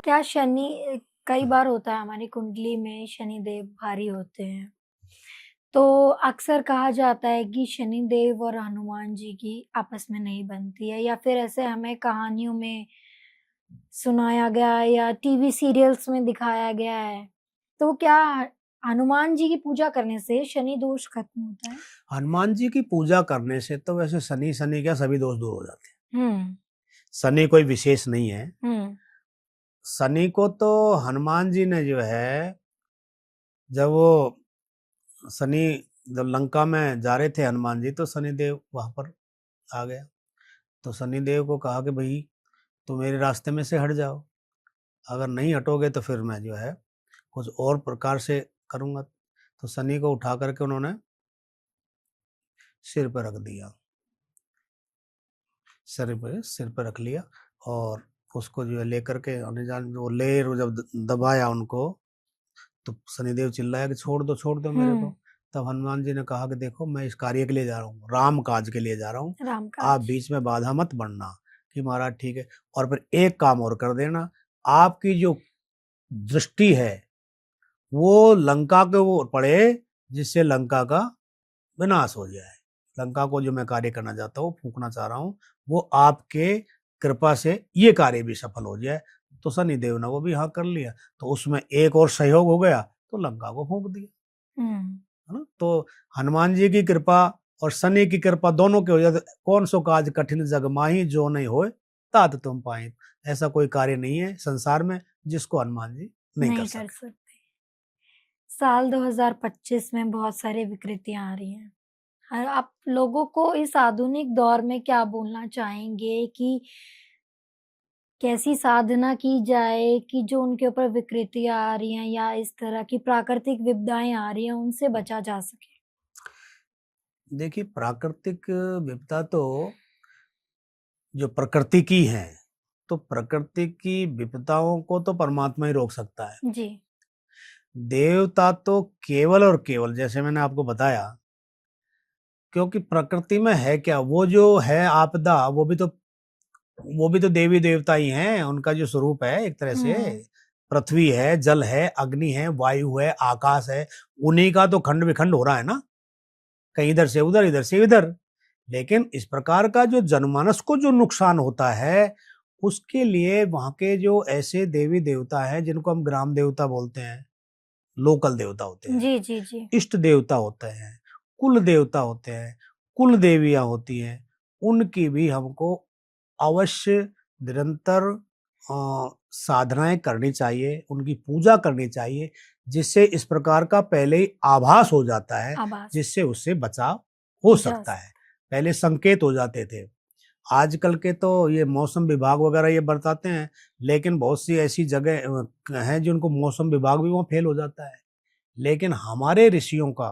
क्या शनि कई बार होता है हमारी कुंडली में शनि देव भारी होते हैं, तो अक्सर कहा जाता है कि शनि देव और हनुमान जी की आपस में नहीं बनती है, या फिर ऐसे हमें कहानियों में सुनाया गया है या टीवी सीरियल्स में दिखाया गया है। तो क्या हनुमान जी की पूजा करने से शनि दोष खत्म होता है? हनुमान जी की पूजा करने से तो वैसे शनि शनि क्या सभी दोष दूर हो जाते हैं। हुँ, शनि कोई विशेष नहीं है। हुँ, शनि को तो हनुमान जी ने जो है, जब वो शनि जब लंका में जा रहे थे हनुमान जी, तो शनि देव वहां पर आ गया। तो शनि देव को कहा कि भाई तुम मेरे रास्ते में से हट जाओ, अगर नहीं हटोगे तो फिर मैं जो है कुछ और प्रकार से करूंगा। तो शनि को उठा करके उन्होंने सिर पर रख दिया, सिर पर रख लिया, और उसको जो है लेकर के जान वो लेर जब दबाया उनको, तो शनिदेव चिल्लाया कि छोड़ दो मेरे को। हुँ, तब हनुमान जी ने कहा कि देखो मैं इस कार्य के लिए जा रहा हूँ, राम काज के लिए जा रहा हूँ, राम आप काज। बीच में बाधा मत बनना। कि महाराज ठीक है, और फिर एक काम और कर देना, आपकी जो दृष्टि है वो लंका के वो पड़े, जिससे लंका का विनाश हो जाए। लंका को जो मैं कार्य करना चाहता हूँ, फूकना चाह रहा हूँ, वो आपके कृपा से ये कार्य भी सफल हो जाए। तो शनिदेव ने वो भी हाँ कर लिया, तो उसमें एक और सहयोग हो गया, तो लंका को फूक दिया, हुँ, है ना। तो हनुमान जी की कृपा और शनि की कृपा दोनों के हो जाए, कौन सो काज कठिन जग माही जो नहीं होए तात तुम पाए। ऐसा कोई कार्य नहीं है संसार में जिसको हनुमान जी नहीं कर नहीं कर सके। सकते। साल 2025 में बहुत सारी विकृतियाँ आ रही हैं। आप लोगों को इस आधुनिक दौर में क्या बोलना चाहेंगे कि कैसी साधना की जाए कि जो उनके ऊपर विकृतियाँ आ रही हैं या इस तरह की प्राकृतिक विपदाएँ आ रही हैं, उनसे बचा जा सके? देखिए, प्राकृतिक विपदा तो जो प्रकृति की है, तो प्रकृति की विपदाओं को तो परमात्मा ही रोक सकता है। जी। देवता तो केवल और केवल, जैसे मैंने आपको बताया, क्योंकि प्रकृति में है क्या, वो जो है आपदा, वो भी तो देवी देवता ही हैं। उनका जो स्वरूप है एक तरह से, हुँ, पृथ्वी है, जल है, अग्नि है, वायु है, आकाश है, उन्हीं का तो खंड विखंड हो रहा है ना, कहीं इधर से उधर, इधर से इधर। लेकिन इस प्रकार का जो जनमानस को जो नुकसान होता है, उसके लिए वहां के जो ऐसे देवी देवता हैं जिनको हम ग्राम देवता बोलते हैं, लोकल देवता होते हैं, जी, जी, जी। इष्ट देवता होते हैं, कुल देवता होते हैं, कुल देवियां होती हैं, उनकी भी हमको अवश्य निरंतर साधनाएं करनी चाहिए, उनकी पूजा करनी चाहिए, जिससे इस प्रकार का पहले ही आभास हो जाता है, आभास जिससे उससे बचाव हो जा सकता है। सकता पहले संकेत हो जाते थे। आजकल के तो ये मौसम विभाग वगैरह ये बताते हैं, लेकिन बहुत सी ऐसी जगह हैं जिनको मौसम विभाग भी वहाँ फेल हो जाता है। लेकिन हमारे ऋषियों का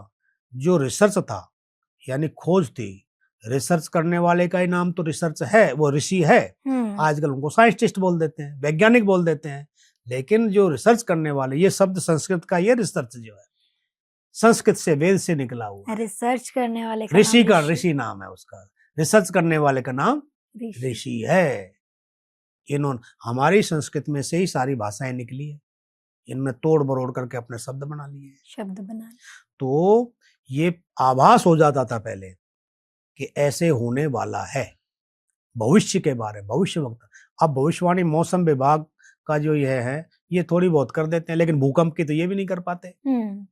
जो रिसर्च था, यानी खोज थी, रिसर्च करने वाले का ही नाम तो रिसर्च है, वो ऋषि है। है। हुँ, आजकल उनको साइंटिस्ट बोल देते हैं, वैज्ञानिक बोल देते हैं, लेकिन जो रिसर्च करने वाले, ये शब्द संस्कृत का, ये रिसर्च जो है संस्कृत से, वेद से निकला हुआ है। रिसर्च करने वाले का नाम ऋषि, ऋषि नाम है उसका, रिसर्च करने वाले का नाम ऋषि। ऋषि है। इन्होंने हमारी संस्कृत में से ही सारी भाषाएं निकली है, इनमें तोड़ मरोड़ करके अपने शब्द बना लिए हैं। शब्द बनाना। तो ये आभास हो जाता था पहले कि ऐसे होने वाला है, भविष्य के बारे में, भविष्य वक्त। अब भविष्यवाणी मौसम विभाग का जो यह है, ये थोड़ी बहुत कर देते हैं, लेकिन भूकंप की तो ये भी नहीं कर पाते। हुँ,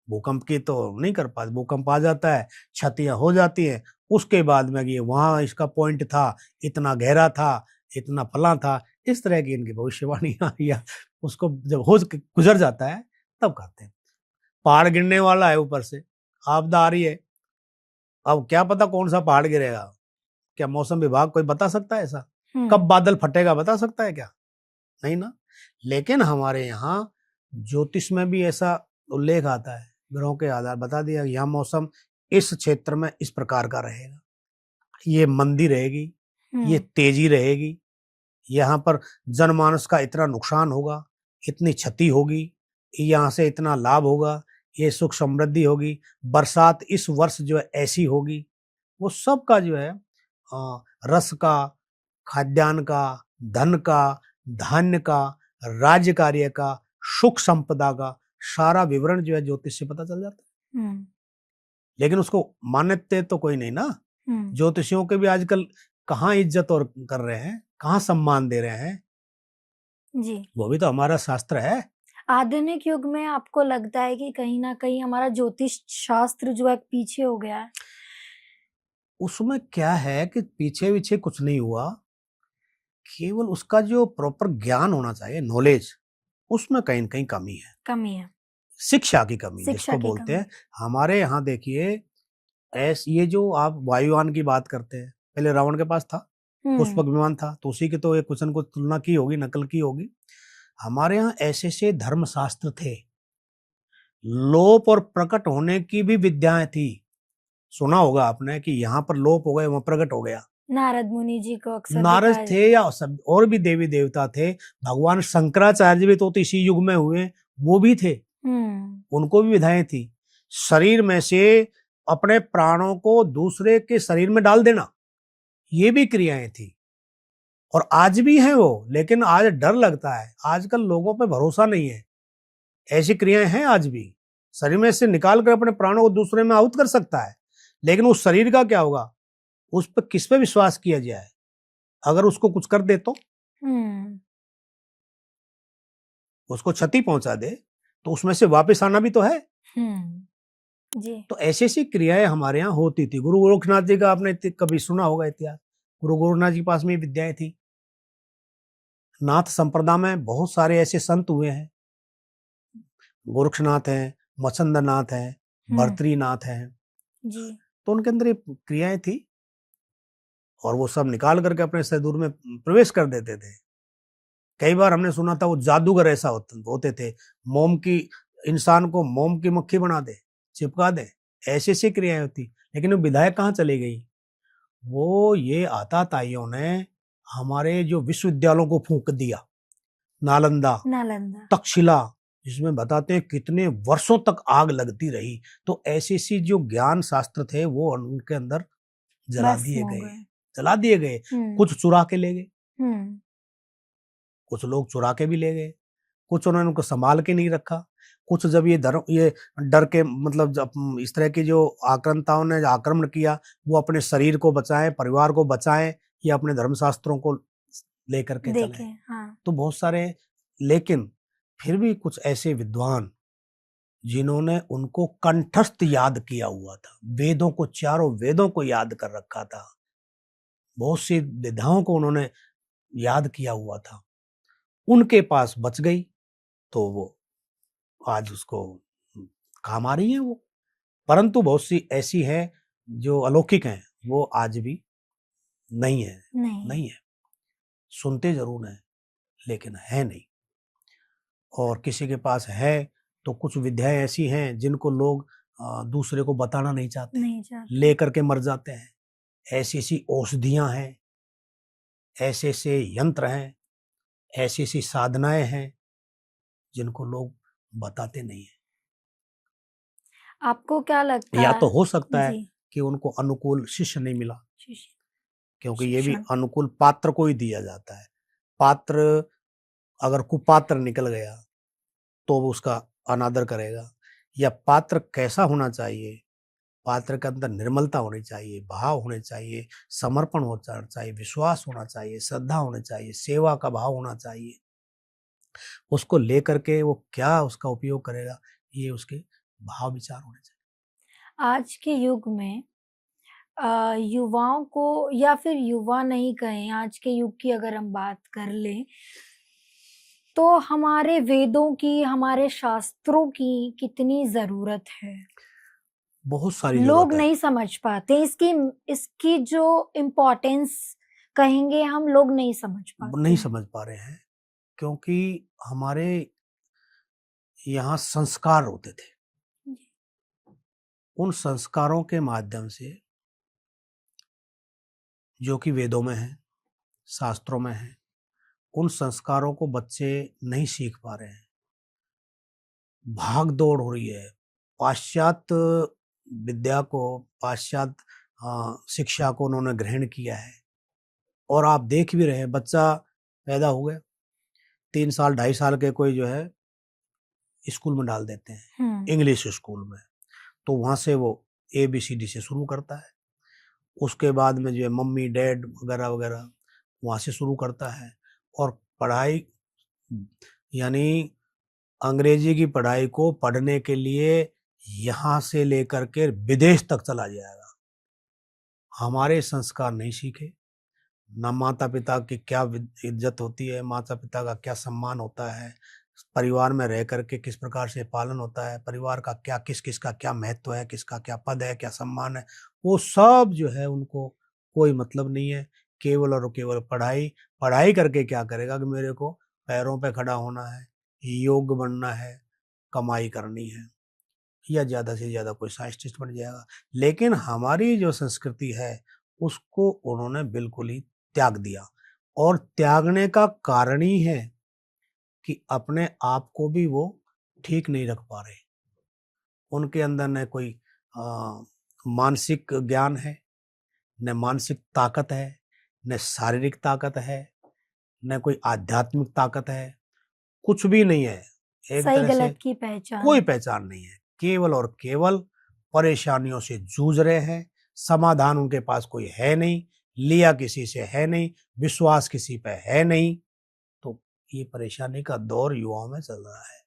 भूकंप की तो नहीं कर पाते। भूकंप आ जाता है, क्षतियां हो जाती हैं, उसके बाद में ये वहां इसका पॉइंट था, इतना गहरा था, इतना फला था, इस तरह की इनकी भविष्यवाणियां या उसको जब हो गुजर जाता है तब कहते हैं। पहाड़ गिरने वाला है, ऊपर से आपदा आ रही है, अब क्या पता कौन सा पहाड़ गिरेगा, क्या मौसम विभाग कोई बता सकता है ऐसा? कब हुँ, बादल फटेगा बता सकता है क्या? नहीं ना। लेकिन हमारे यहाँ ज्योतिष में भी ऐसा उल्लेख आता है, ग्रहों के आधार बता दिया, यह मौसम इस क्षेत्र में इस प्रकार का रहेगा, ये मंदी रहेगी, ये हुँ, तेजी रहेगी, यहाँ पर जनमानस का इतना नुकसान होगा, इतनी क्षति होगी, यहाँ से इतना लाभ होगा, ये सुख समृद्धि होगी, बरसात इस वर्ष जो है ऐसी होगी, वो सब का जो है रस का, खाद्यान्न का, धन का, धान्य का, राज्य कार्य का, सुख संपदा का सारा विवरण जो है ज्योतिष से पता चल जाता है। हम्म। लेकिन उसको मानते तो कोई नहीं ना। हम्म। ज्योतिषियों के भी आजकल कहाँ इज्जत और कर रहे हैं, कहाँ सम्मान दे रहे हैं। जी। वो भी तो हमारा शास्त्र है। आधुनिक युग में आपको लगता है कि कहीं ना कहीं हमारा ज्योतिष शास्त्र जो है पीछे हो गया है? उसमें क्या है कि पीछे पीछे कुछ नहीं हुआ, केवल उसका जो प्रॉपर ज्ञान होना चाहिए, नॉलेज, उसमें कहीं न कहीं कमी है। कमी है। शिक्षा की कमी शिक्षा जिसको की बोलते कमी। हैं। हमारे यहाँ देखिए ये जो आप वायुयान की बात करते हैं, पहले रावण के पास था, पुष्पक विमान था, तो उसी की तो एक कुछ न कुछ तुलना की होगी, नकल की होगी। हमारे यहाँ ऐसे धर्मशास्त्र थे, लोप और प्रकट होने की भी विद्याएं थी। सुना होगा आपने कि यहाँ पर लोप हो गए, वहां प्रकट हो गया। नारद मुनि जी को अक्सर नारद दिखाया थे या सब और भी देवी देवता थे, भगवान शंकराचार्य भी तो इसी युग में हुए, वो भी थे, उनको भी विधाएं थी। शरीर में से अपने प्राणों को दूसरे के शरीर में डाल देना, ये भी क्रियाएं थी और आज भी हैं वो। लेकिन आज डर लगता है, आजकल लोगों पे भरोसा नहीं है। ऐसी क्रियाएं हैं आज भी, शरीर में से निकाल कर अपने प्राणों को दूसरे में आहुत कर सकता है, लेकिन उस शरीर का क्या होगा, उस पर किस पे विश्वास किया जाए? अगर उसको कुछ कर दे तो, उसको क्षति पहुंचा दे, तो उसमें से वापस आना भी तो है। जी। तो ऐसी ऐसी क्रियाएं हमारे यहाँ होती थी। गुरु गोरखनाथ जी का आपने कभी सुना होगा इतिहास। गुरु गोरखनाथ जी के पास में विद्याएं थी। नाथ संप्रदाय में बहुत सारे ऐसे संत हुए हैं, गोरक्षनाथ हैं, मच्छंद्रनाथ हैं, भर्तृनाथ हैं, जी। तो उनके अंदर ये क्रियाएं थी और वो सब निकाल करके अपने सिंदूर में प्रवेश कर देते थे। कई बार हमने सुना था वो जादूगर ऐसा होते थे, मोम की इंसान को मोम की मक्खी बना दे, चिपका दे, ऐसी ऐसी क्रियाएं होती। लेकिन वो विधायक कहाँ चली गई? वो ये आताताइयों ने हमारे जो विश्वविद्यालयों को फूंक दिया, नालंदा, तक्षशिला, जिसमें बताते हैं कितने वर्षों तक आग लगती रही। तो ऐसी ऐसी जो ज्ञान शास्त्र थे वो उनके अंदर जला दिए गए। कुछ चुरा के ले गए, कुछ लोग चुरा के भी ले गए, कुछ उन्होंने उनको संभाल के नहीं रखा। कुछ जब ये डर के मतलब जब इस तरह की जो आक्रांताओं ने आक्रमण किया, वो अपने शरीर को बचाएं, परिवार को बचाएं या अपने धर्मशास्त्रों को लेकर के चले। तो बहुत सारे, लेकिन फिर भी कुछ ऐसे विद्वान जिन्होंने उनको कंठस्थ याद किया हुआ था, वेदों को, चारों वेदों को याद कर रखा था, बहुत सी विधाओं को उन्होंने याद किया हुआ था, उनके पास बच गई तो वो आज उसको काम आ रही है वो। परंतु बहुत सी ऐसी हैं जो अलौकिक हैं, वो आज भी नहीं है। सुनते जरूर हैं लेकिन है नहीं। और किसी के पास है तो कुछ विद्याएं ऐसी हैं जिनको लोग दूसरे को बताना नहीं चाहते, लेकर के मर जाते हैं। ऐसी ऐसी औषधियां हैं, ऐसे ऐसे यंत्र हैं, ऐसी ऐसी साधनाएं हैं जिनको लोग बताते नहीं है। आपको क्या लगता या है? तो हो सकता है कि उनको अनुकूल शिष्य नहीं मिला, क्योंकि ये भी अनुकूल पात्र को ही दिया जाता है। पात्र अगर कुपात्र निकल गया तो वो उसका अनादर करेगा। या पात्र कैसा होना चाहिए? पात्र के अंदर निर्मलता होनी चाहिए, भाव होने चाहिए, समर्पण होना चाहिए, विश्वास होना चाहिए, श्रद्धा होनी चाहिए, सेवा का भाव होना चाहिए। उसको लेकर के वो क्या उसका उपयोग करेगा, ये उसके भाव विचार होने चाहिए। आज के युग में युवाओं को, या फिर युवा नहीं कहें, आज के युग की अगर हम बात कर लें तो हमारे वेदों की, हमारे शास्त्रों की कितनी जरूरत है? बहुत सारी लोग नहीं समझ पाते इसकी जो इम्पोर्टेंस कहेंगे हम, लोग नहीं समझ पा रहे हैं, क्योंकि हमारे यहाँ संस्कार होते थे, उन संस्कारों के माध्यम से जो कि वेदों में है, शास्त्रों में है, उन संस्कारों को बच्चे नहीं सीख पा रहे हैं। भाग दौड़ हो रही है, पाश्चात्य विद्या को, पाश्चात्य शिक्षा को उन्होंने ग्रहण किया है। और आप देख भी रहे हैं, बच्चा पैदा हो गया, 3 साल 2.5 साल के कोई जो है स्कूल में डाल देते हैं, हुँ। इंग्लिश स्कूल में। तो वहाँ से वो ABCD से शुरू करता है। उसके बाद में जो है मम्मी डैड वगैरह वगैरह वहाँ से शुरू करता है। और पढ़ाई यानी अंग्रेजी की पढ़ाई को पढ़ने के लिए यहाँ से लेकर के विदेश तक चला जाएगा। हमारे संस्कार नहीं सीखे, ना माता पिता की क्या इज्जत होती है, माता पिता का क्या सम्मान होता है, परिवार में रह करके किस प्रकार से पालन होता है, परिवार का क्या किस किस का क्या महत्व है, किसका क्या पद है, क्या सम्मान है, वो सब जो है उनको कोई मतलब नहीं है। केवल और केवल पढ़ाई, पढ़ाई करके क्या करेगा कि मेरे को पैरों पे खड़ा होना है, योग्य बनना है, कमाई करनी है, या ज़्यादा से ज़्यादा कोई साइंटिस्ट बन जाएगा। लेकिन हमारी जो संस्कृति है उसको उन्होंने बिल्कुल ही त्याग दिया। और त्यागने का कारण ही है कि अपने आप को भी वो ठीक नहीं रख पा रहे। उनके अंदर न कोई मानसिक ज्ञान है, न मानसिक ताकत है, न शारीरिक ताकत है, न कोई आध्यात्मिक ताकत है, कुछ भी नहीं है। एक सही तरह से गलत की पहचान। कोई पहचान नहीं है। केवल और केवल परेशानियों से जूझ रहे हैं, समाधान उनके पास कोई है नहीं, लिया किसी से है नहीं, विश्वास किसी पे है नहीं। तो ये परेशानी का दौर युवाओं में चल रहा है।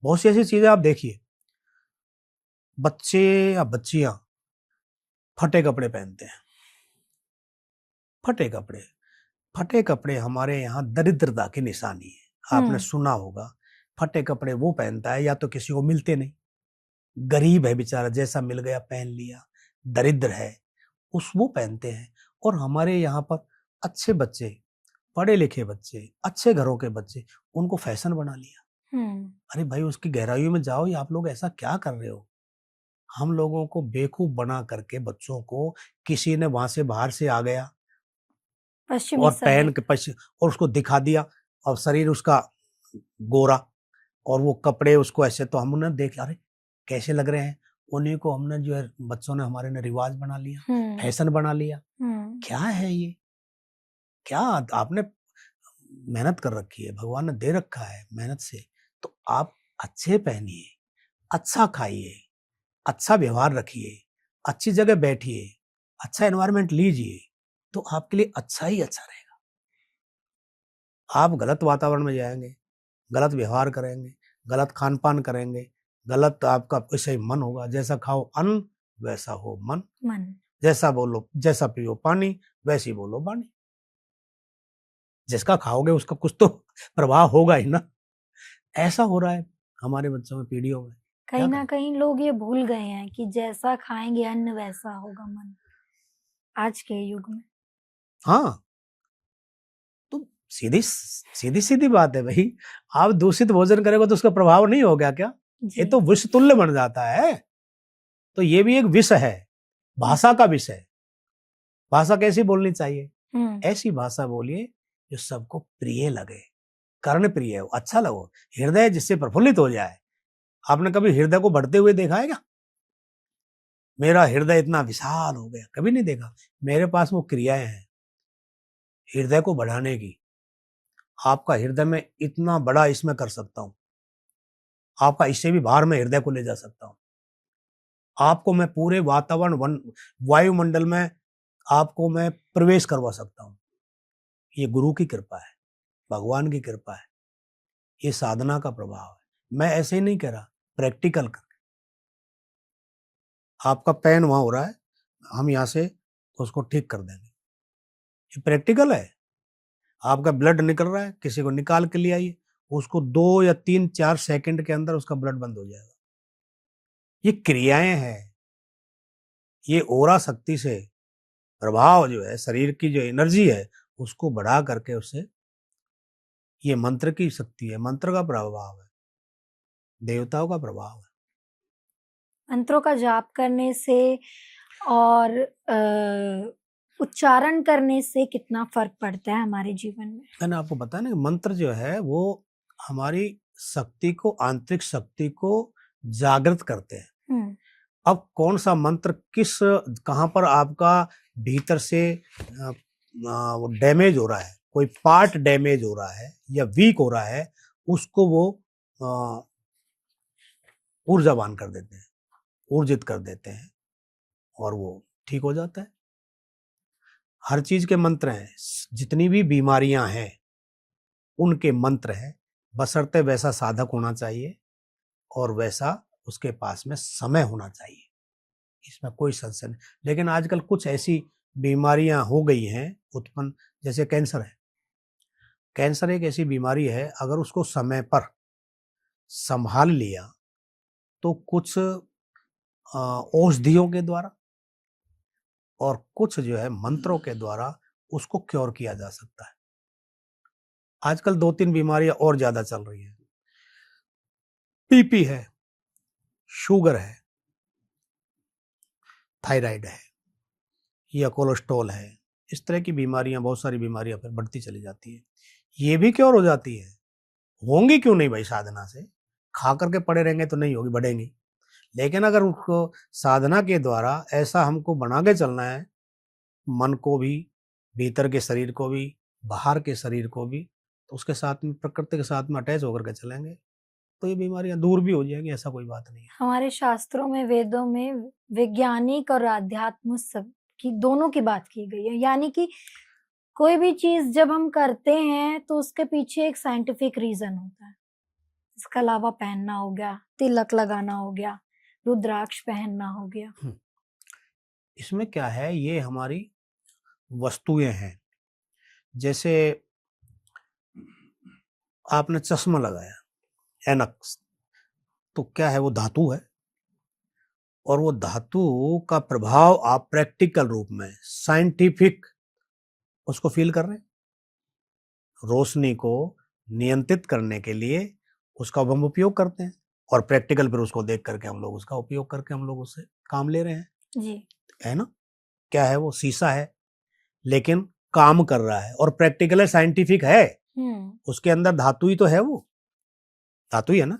बहुत सी ऐसी चीजें आप देखिए, बच्चे या बच्चियां फटे कपड़े पहनते हैं। फटे कपड़े, फटे कपड़े हमारे यहाँ दरिद्रता की निशानी है। आपने हुँ। सुना होगा, फटे कपड़े वो पहनता है या तो किसी को मिलते नहीं, गरीब है बेचारा, जैसा मिल गया पहन लिया, दरिद्र है, उस वो पहनते हैं। और हमारे यहाँ पर अच्छे बच्चे, पढ़े लिखे बच्चे, अच्छे घरों के बच्चे, उनको फैशन बना लिया। हुँ। अरे भाई, उसकी गहराइयों में जाओ, ये आप लोग ऐसा क्या कर रहे हो? हम लोगों को बेवकूफ बना करके बच्चों को, किसी ने वहां से बाहर से आ गया पश्चिमी और पहन के सभ्यता। और उसको दिखा दिया, और शरीर उसका गोरा, और वो कपड़े उसको ऐसे, तो हमने देख, अरे कैसे लग रहे हैं, उन्हीं को हमने जो है बच्चों ने हमारे ने रिवाज बना लिया, हुँ। फैशन बना लिया। हुँ। क्या है ये? क्या आपने मेहनत कर रखी है, भगवान ने दे रखा है मेहनत से, तो आप अच्छे पहनिए, अच्छा खाइए, अच्छा व्यवहार रखिए, अच्छी जगह बैठिए, अच्छा एनवायरनमेंट लीजिए, तो आपके लिए अच्छा ही अच्छा रहेगा। आप गलत वातावरण में जाएंगे, गलत व्यवहार करेंगे, गलत खान-पान करेंगे, गलत आपका वैसे ही मन होगा, जैसा खाओ अन्न, वैसा हो मन, मन। जैसा बोलो, जैसा पियो पानी, वैसी बोलो वाणी। जिसका खाओगे उसका कुछ तो प्रभाव होगा ही ना। ऐसा हो रहा है हमारे बच्चों में, पीढ़ियों में, कहीं क्या न करें? कहीं लोग ये भूल गए हैं कि जैसा खाएँगे अन्न वैसा होगा मन, आज के युग में। हाँ, तो सीधी-सीधी बात है भई, आप दूषित भोजन करोगे तो उसका प्रभाव नहीं होगा क्या? ये जी। तो विष तुल्य बन जाता है। तो ये भी एक विष है, हुँ। भाषा का विष है। भाषा कैसी बोलनी चाहिए? हुँ। ऐसी भाषा बोलिए जो सबको प्रिय लगे, कर्णप्रिय हो, अच्छा लगो, हृदय जिससे प्रफुल्लित हो जाए। आपने कभी हृदय को बढ़ते हुए देखा है क्या? मेरा हृदय इतना विशाल हो गया, कभी नहीं देखा। मेरे पास वो क्रियाएँ हैं, हृदय को बढ़ाने की। आपका हृदय मैं इतना बड़ा इसमें कर सकता हूँ, आपका इससे भी बाहर मैं हृदय को ले जा सकता हूँ। आपको मैं पूरे वातावरण वायुमंडल में आपको मैं प्रवेश करवा सकता हूँ। ये गुरु की कृपा है, भगवान की कृपा है, ये साधना का प्रभाव है। मैं ऐसे ही नहीं कह रहा, प्रैक्टिकल कर। आपका पेन वहाँ हो रहा है, हम यहाँ से उसको ठीक कर देंगे। ये प्रैक्टिकल है। आपका ब्लड निकल रहा है, किसी को निकाल के ले आइए, उसको 2 या 3-4 सेकंड के अंदर उसका ब्लड बंद हो जाएगा। ये क्रियाएँ हैं, ये ओरा शक्ति से प्रभाव जो है, शरीर की जो एनर्जी है, उसको बढ़ा करके उससे, ये मंत्र की शक्ति है, मंत्र का प्रभाव है, देवताओं का प्रभाव है। मंत्रों का जाप करने से और उच्चारण करने से कितना फ़र्क पड़ता है हमारे जीवन में? मैंने आपको बताया ना कि मंत्र जो है वो हमारी शक्ति को, आंतरिक शक्ति को जागृत करते हैं। हुँ। अब कौन सा मंत्र किस कहाँ पर आपका भीतर से वो डैमेज हो रहा है, कोई पार्ट डैमेज हो रहा है या वीक हो रहा है, उसको वो ऊर्जावान कर देते हैं, ऊर्जित कर देते हैं और वो ठीक हो जाता है। हर चीज के मंत्र हैं, जितनी भी बीमारियां हैं उनके मंत्र हैं, बशर्ते वैसा साधक होना चाहिए और वैसा उसके पास में समय होना चाहिए, इसमें कोई संशय नहीं। लेकिन आजकल कुछ ऐसी बीमारियां हो गई हैं उत्पन्न, जैसे कैंसर है। कैंसर एक ऐसी बीमारी है, अगर उसको समय पर संभाल लिया तो कुछ औषधियों के द्वारा और कुछ जो है मंत्रों के द्वारा उसको क्योर किया जा सकता है। आजकल 2-3 बीमारियां और ज्यादा चल रही है, बीपी है, शुगर है, थायराइड है या कोलेस्ट्रॉल है, इस तरह की बीमारियां, बहुत सारी बीमारियां फिर बढ़ती चली जाती है। ये भी क्योर हो जाती है, होंगी क्यों नहीं भाई, साधना से। खा करके पड़े रहेंगे तो नहीं होगी, बढ़ेंगी। लेकिन अगर उसको साधना के द्वारा ऐसा हमको बना के चलना है, मन को भी, भीतर के शरीर को भी, बाहर के शरीर को भी, तो उसके साथ में, प्रकृति के साथ में अटैच होकर के चलेंगे तो ये बीमारियां दूर भी हो जाएंगी, ऐसा कोई बात नहीं है। हमारे शास्त्रों में, वेदों में वैज्ञानिक और आध्यात्म सब की दोनों की बात की गई है। यानी कि कोई भी चीज जब हम करते हैं तो उसके पीछे एक साइंटिफिक रीजन होता है। इसके अलावा पहनना हो गया, तिलक लगाना हो गया, रुद्राक्ष पहनना हो गया। इसमें क्या है, ये हमारी वस्तुएं हैं। जैसे आपने चश्मा लगाया, एनक्स, तो क्या है, वो धातु है और वो धातु का प्रभाव आप प्रैक्टिकल रूप में, साइंटिफिक उसको फील कर रहे हैं। रोशनी को नियंत्रित करने के लिए उसका हम उपयोग करते हैं और प्रैक्टिकल फिर उसको देख करके हम लोग उसका उपयोग करके हम लोग उससे काम ले रहे हैं, जी, है ना। क्या है, वो शीशा है लेकिन काम कर रहा है और प्रैक्टिकल है, साइंटिफिक है, उसके अंदर धातु ही तो है, वो धातु ही है ना।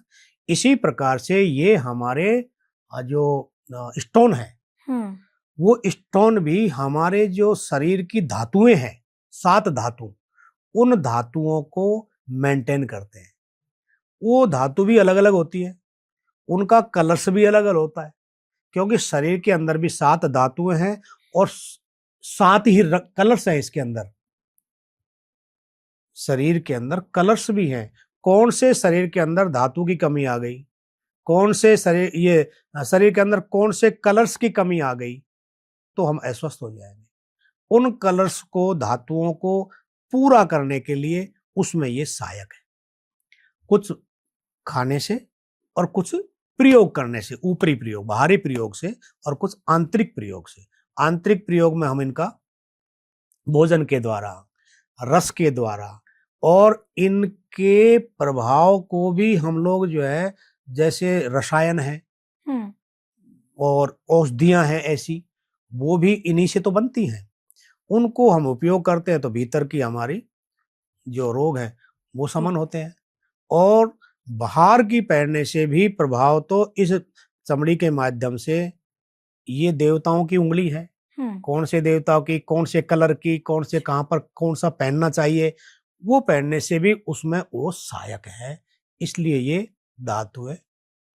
इसी प्रकार से ये हमारे जो स्टोन है, वो स्टोन भी हमारे जो शरीर की धातुएं हैं, 7 धातु, उन धातुओं को मेंटेन करते हैं। वो धातु भी अलग अलग होती है, उनका कलर्स भी अलग अलग होता है, क्योंकि शरीर के अंदर भी 7 धातुएं हैं और 7 ही कलर्स हैं इसके अंदर। शरीर के अंदर कलर्स भी हैं। कौन से शरीर के अंदर धातु की कमी आ गई, कौन से शरीर के अंदर कौन से कलर्स की कमी आ गई, तो हम अस्वस्थ हो जाएंगे। उन कलर्स को, धातुओं को पूरा करने के लिए उसमें ये सहायक है, कुछ खाने से और कुछ प्रयोग करने से, ऊपरी प्रयोग, बाहरी प्रयोग से, और कुछ आंतरिक प्रयोग से। आंतरिक प्रयोग में हम इनका भोजन के द्वारा, रस के द्वारा, और इनके प्रभाव को भी हम लोग जो है, जैसे रसायन है और औषधियां हैं ऐसी, वो भी इन्हीं से तो बनती हैं। उनको हम उपयोग करते हैं तो भीतर की हमारी जो रोग है वो शमन होते हैं। और बाहर की पहनने से भी प्रभाव तो इस चमड़ी के माध्यम से, ये देवताओं की उंगली है, कौन से देवताओं की, कौन से कलर की, कौन से कहां पर कौन सा पहनना चाहिए, वो पहनने से भी उसमें वो सहायक है। इसलिए ये धातुएं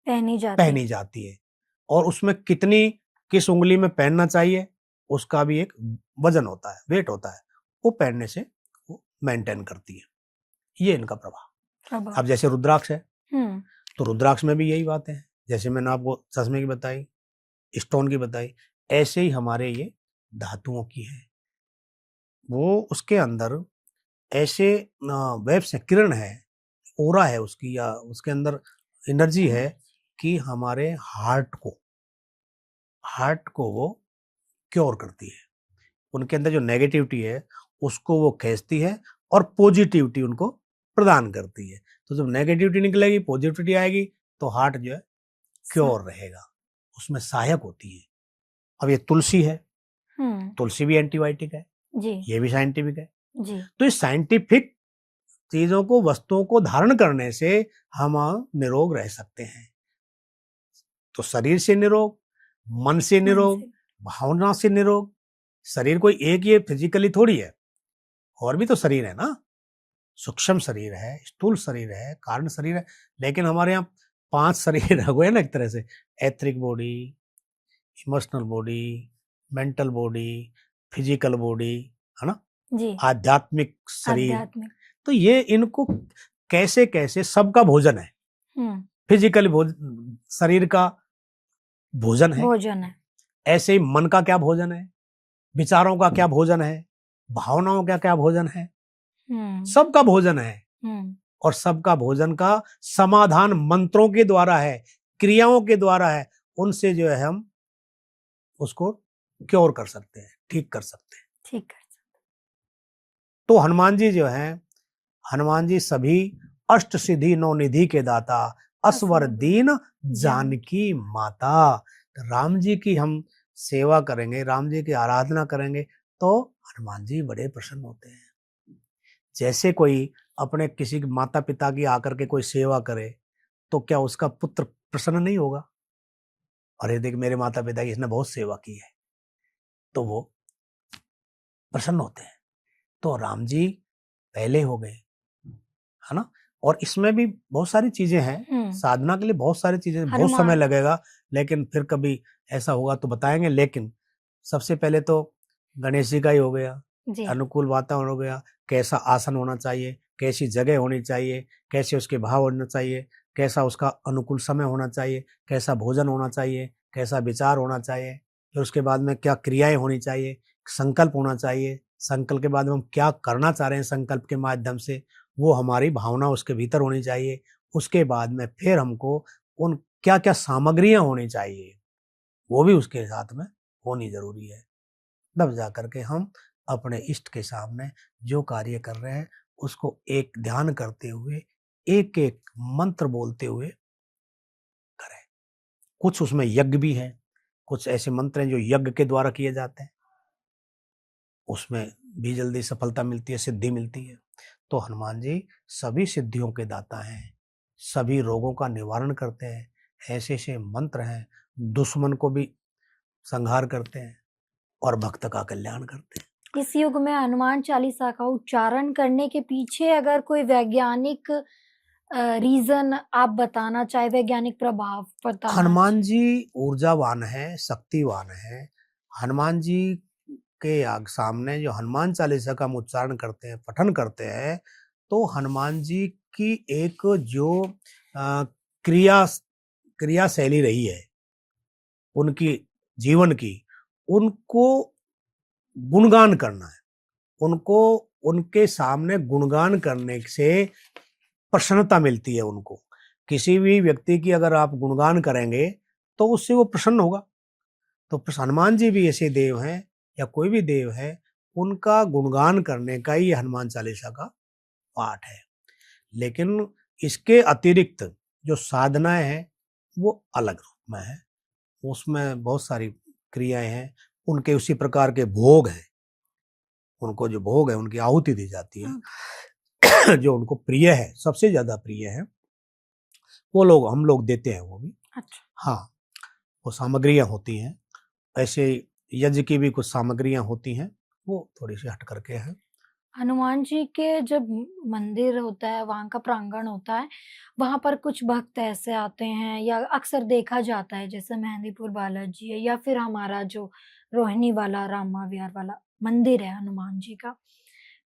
पहनी जाती है। और उसमें कितनी, किस उंगली में पहनना चाहिए, उसका भी एक वजन होता है, वेट होता है, वो पहनने से वो मेंटेन करती है। ये इनका प्रभाव। अब जैसे रुद्राक्ष है, तो रुद्राक्ष में भी यही बात है, जैसे मैंने आपको चश्मे की बताई, स्टोन की बताई, ऐसे ही हमारे ये धातुओं की है। वो उसके अंदर ऐसे वेव्स है, किरण है, ओरा है उसकी, या उसके अंदर एनर्जी है कि हमारे हार्ट को वो क्योर करती है। उनके अंदर जो नेगेटिविटी है उसको वो खींचती है और पॉजिटिविटी उनको प्रदान करती है। तो जब नेगेटिविटी निकलेगी, पॉजिटिविटी आएगी, तो हार्ट जो है क्योर रहेगा, उसमें सहायक होती है। अब ये तुलसी है, तुलसी भी एंटीबायोटिक है जी, ये भी साइंटिफिक है जी। तो इस साइंटिफिक चीजों को, वस्तुओं को धारण करने से हम निरोग रह सकते हैं। तो शरीर से निरोग, मन से मन निरोग, से भावना से निरोग। शरीर कोई एक ही फिजिकली थोड़ी है, और भी तो शरीर है ना। सूक्ष्म शरीर है, स्थूल शरीर है, कारण शरीर है। लेकिन हमारे यहाँ 5 शरीर हो गए ना एक तरह से। Etheric body, emotional body, mental body, physical body, है ना, जी, आध्यात्मिक शरीर। आध्यात्मिक। तो ये इनको कैसे कैसे सबका भोजन है। हुँ, फिजिकल शरीर का भोजन है, भोजन है। ऐसे ही मन का क्या भोजन है, विचारों का क्या भोजन है, भावनाओं का क्या भोजन है। हुँ, सबका भोजन है, हुँ, और सबका भोजन का समाधान मंत्रों के द्वारा है, क्रियाओं के द्वारा है। उनसे जो है हम उसको क्योर कर सकते हैं, ठीक कर सकते हैं। ठीक है। तो हनुमान जी जो हैं, हनुमान जी सभी अष्ट सिद्धि नौ निधि के दाता, असवर दीन जानकी माता। तो राम जी की हम सेवा करेंगे, राम जी की आराधना करेंगे, तो हनुमान जी बड़े प्रसन्न होते हैं। जैसे कोई अपने किसी माता पिता की आकर के कोई सेवा करे, तो क्या उसका पुत्र प्रसन्न नहीं होगा? अरे देख, मेरे माता पिता की इसने बहुत सेवा की है, तो वो प्रसन्न होते हैं। तो राम जी पहले हो गए, है ना। और इसमें भी बहुत सारी चीजें हैं, हुँ, साधना के लिए बहुत सारी चीजें, बहुत समय हनुमान लगेगा, लेकिन फिर कभी ऐसा होगा तो बताएंगे। लेकिन सबसे पहले तो गणेश जी का ही हो गया, जी, अनुकूल वातावरण हो गया, कैसा आसन होना चाहिए, कैसी जगह होनी चाहिए, कैसे उसके भाव होना चाहिए, कैसा उसका अनुकूल समय होना चाहिए, कैसा भोजन होना चाहिए, कैसा विचार होना चाहिए, फिर उसके बाद में क्या क्रियाएं होनी चाहिए, संकल्प होना चाहिए, संकल्प के बाद में हम क्या करना चाह रहे हैं संकल्प के माध्यम से, वो हमारी भावना उसके भीतर होनी चाहिए। उसके बाद में फिर हमको उन क्या क्या सामग्रियां होनी चाहिए, वो भी उसके साथ में होनी जरूरी है। तब जा करके हम अपने इष्ट के सामने जो कार्य कर रहे हैं उसको एक ध्यान करते हुए, एक एक मंत्र बोलते हुए करें। कुछ उसमें यज्ञ भी है, कुछ ऐसे मंत्र हैं जो यज्ञ के द्वारा किए जाते हैं, उसमें भी जल्दी सफलता मिलती है, सिद्धि मिलती है। तो हनुमान जी सभी सिद्धियों के दाता हैं, सभी रोगों का निवारण करते हैं। ऐसे ऐसे मंत्र हैं, दुश्मन को भी संहार करते हैं और भक्त का कल्याण करते हैं। इस युग में हनुमान चालीसा का उच्चारण करने के पीछे अगर कोई वैज्ञानिक रीज़न आप बताना चाहे, वैज्ञानिक प्रभाव बताना हनुमान चाहे? जी ऊर्जावान है, शक्तिवान है। हनुमान जी के सामने जो हनुमान चालीसा का हम उच्चारण करते हैं, पठन करते हैं, तो हनुमान जी की एक जो अ, क्रिया क्रिया शैली रही है उनकी जीवन की, उनको गुणगान करना है। उनको उनके सामने गुणगान करने से प्रसन्नता मिलती है उनको। किसी भी व्यक्ति की अगर आप गुणगान करेंगे तो उससे वो प्रसन्न होगा। तो हनुमान जी भी ऐसे देव हैं, या कोई भी देव है, उनका गुणगान करने का ही हनुमान चालीसा का पाठ है। लेकिन इसके अतिरिक्त जो साधनाएं हैं वो अलग रूप में है, उसमें बहुत सारी क्रियाएं हैं, उनके उसी प्रकार के भोग हैं। उनको जो भोग है, उनकी आहुति दी जाती हाँ, है जो उनको प्रिय है, सबसे ज्यादा प्रिय है, वो लोग हम लोग देते हैं वो भी। अच्छा। हाँ, वो सामग्रियां होती हैं, ऐसे यज्ञ की भी कुछ सामग्रियां होती हैं, वो थोड़ी सी हट करके हैं। हनुमान जी के जब मंदिर होता है, वहाँ का प्रांगण होता है, वहाँ पर कुछ भक्त ऐसे आते हैं या अक्सर देखा जाता है जैसे मेहंदीपुर बालाजी है या फिर हमारा जो रोहिणी वाला रामा विहार वाला मंदिर है हनुमान जी का।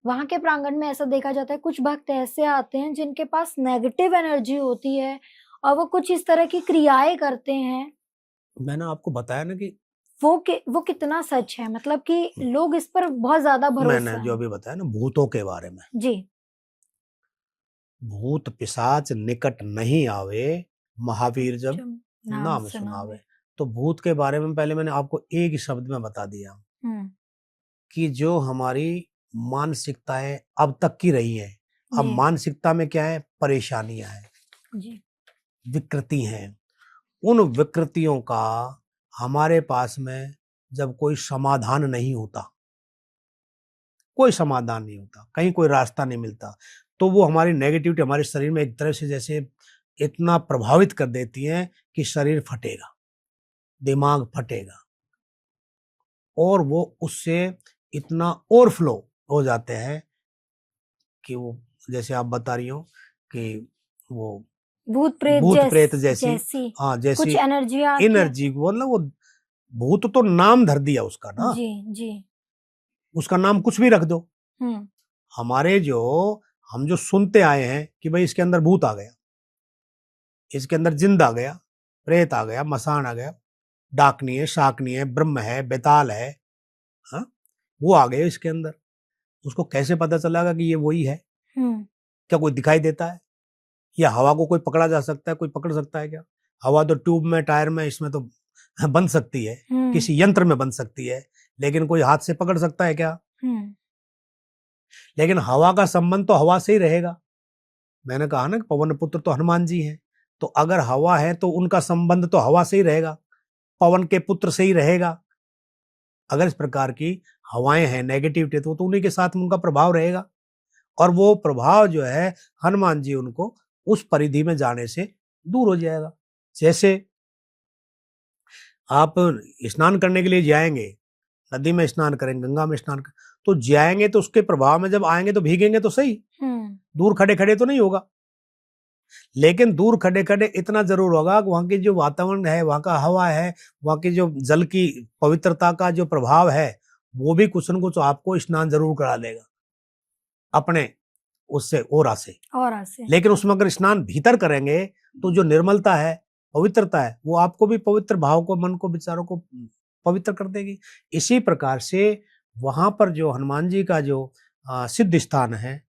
वहाँ के प्रांगण में ऐसा देखा जाता है कुछ भक्त ऐसे आते हैं जिनके पास नेगेटिव एनर्जी होती है और वो कुछ इस तरह की क्रियाएँ करते हैं। मैंने आपको बताया ना कि वो कितना सच है? मतलब कि लोग इस पर बहुत ज़्यादा मैंने भरोसा जो है। अभी बताया ना भूतों के बारे में, जी। भूत पिशाच निकट नहीं आवे, महावीर जब जब नाम नाम सुनावे। सुनावे। तो भूत के बारे में पहले मैंने आपको एक ही शब्द में बता दिया हुँ, कि जो हमारी मानसिकताएं अब तक की रही हैं, अब जी, मानसिकता में क्या है, परेशानियां हैं, जी, विकृति हैं। उन विकृतियों का हमारे पास में जब कोई समाधान नहीं होता, कोई समाधान नहीं होता, कहीं कोई रास्ता नहीं मिलता, तो वो हमारी नेगेटिविटी हमारे शरीर में एक तरह से जैसे इतना प्रभावित कर देती है कि शरीर फटेगा। दिमाग फटेगा और वो उससे इतना ओवरफ्लो हो जाते हैं कि वो, जैसे आप बता रही हो कि वो भूत प्रेत भूत प्रेत जैसी, जैसी हाँ, कुछ जैसी एनर्जी आके। एनर्जी, मतलब वो भूत तो नाम धर दिया उसका ना, जी जी। उसका नाम कुछ भी रख दो। हम्म। हमारे जो हम जो सुनते आए हैं कि भाई इसके अंदर भूत आ गया, इसके अंदर जिंद आ गया, प्रेत आ गया, मसान आ गया, डाकनी है, शाकनी है, ब्रह्म है, बेताल है, हाँ, वो आ गए इसके अंदर। उसको कैसे पता चलेगा कि ये वही है? क्या कोई दिखाई देता है? या हवा को कोई पकड़ा जा सकता है? कोई पकड़ सकता है क्या? हवा तो ट्यूब में, टायर में, इसमें तो बन सकती है, किसी यंत्र में बन सकती है, लेकिन कोई हाथ से पकड़ सकता है क्या? लेकिन हवा का संबंध तो हवा से ही रहेगा। मैंने कहा ना कि पवन पुत्र तो हनुमान जी हैं, तो अगर हवा है तो उनका संबंध तो हवा से ही रहेगा, पवन के पुत्र से ही रहेगा। अगर इस प्रकार की हवाएं हैं नेगेटिविटी, तो उन्हीं के साथ उनका प्रभाव रहेगा, और वो प्रभाव जो है हनुमान जी उनको उस परिधि में जाने से दूर हो जाएगा। जैसे आप स्नान करने के लिए जाएंगे, नदी में स्नान करेंगे, गंगा में स्नान करेंगे, तो जाएंगे तो उसके प्रभाव में जब आएंगे तो भीगेंगे तो सही, दूर खड़े खड़े तो नहीं होगा, लेकिन दूर खड़े खड़े इतना जरूर होगा कि वहां की जो वातावरण है, वहां का हवा है, वहां की जो जल की पवित्रता का जो प्रभाव है, वो भी कुछ न कुछ आपको स्नान जरूर करा लेगा अपने उससे ओरा से। लेकिन उसमें अगर स्नान भीतर करेंगे तो जो निर्मलता है, पवित्रता है, वो आपको भी पवित्र भाव को, मन को, विचारों को पवित्र कर देगी। इसी प्रकार से वहां पर जो हनुमान जी का जो सिद्ध स्थान है,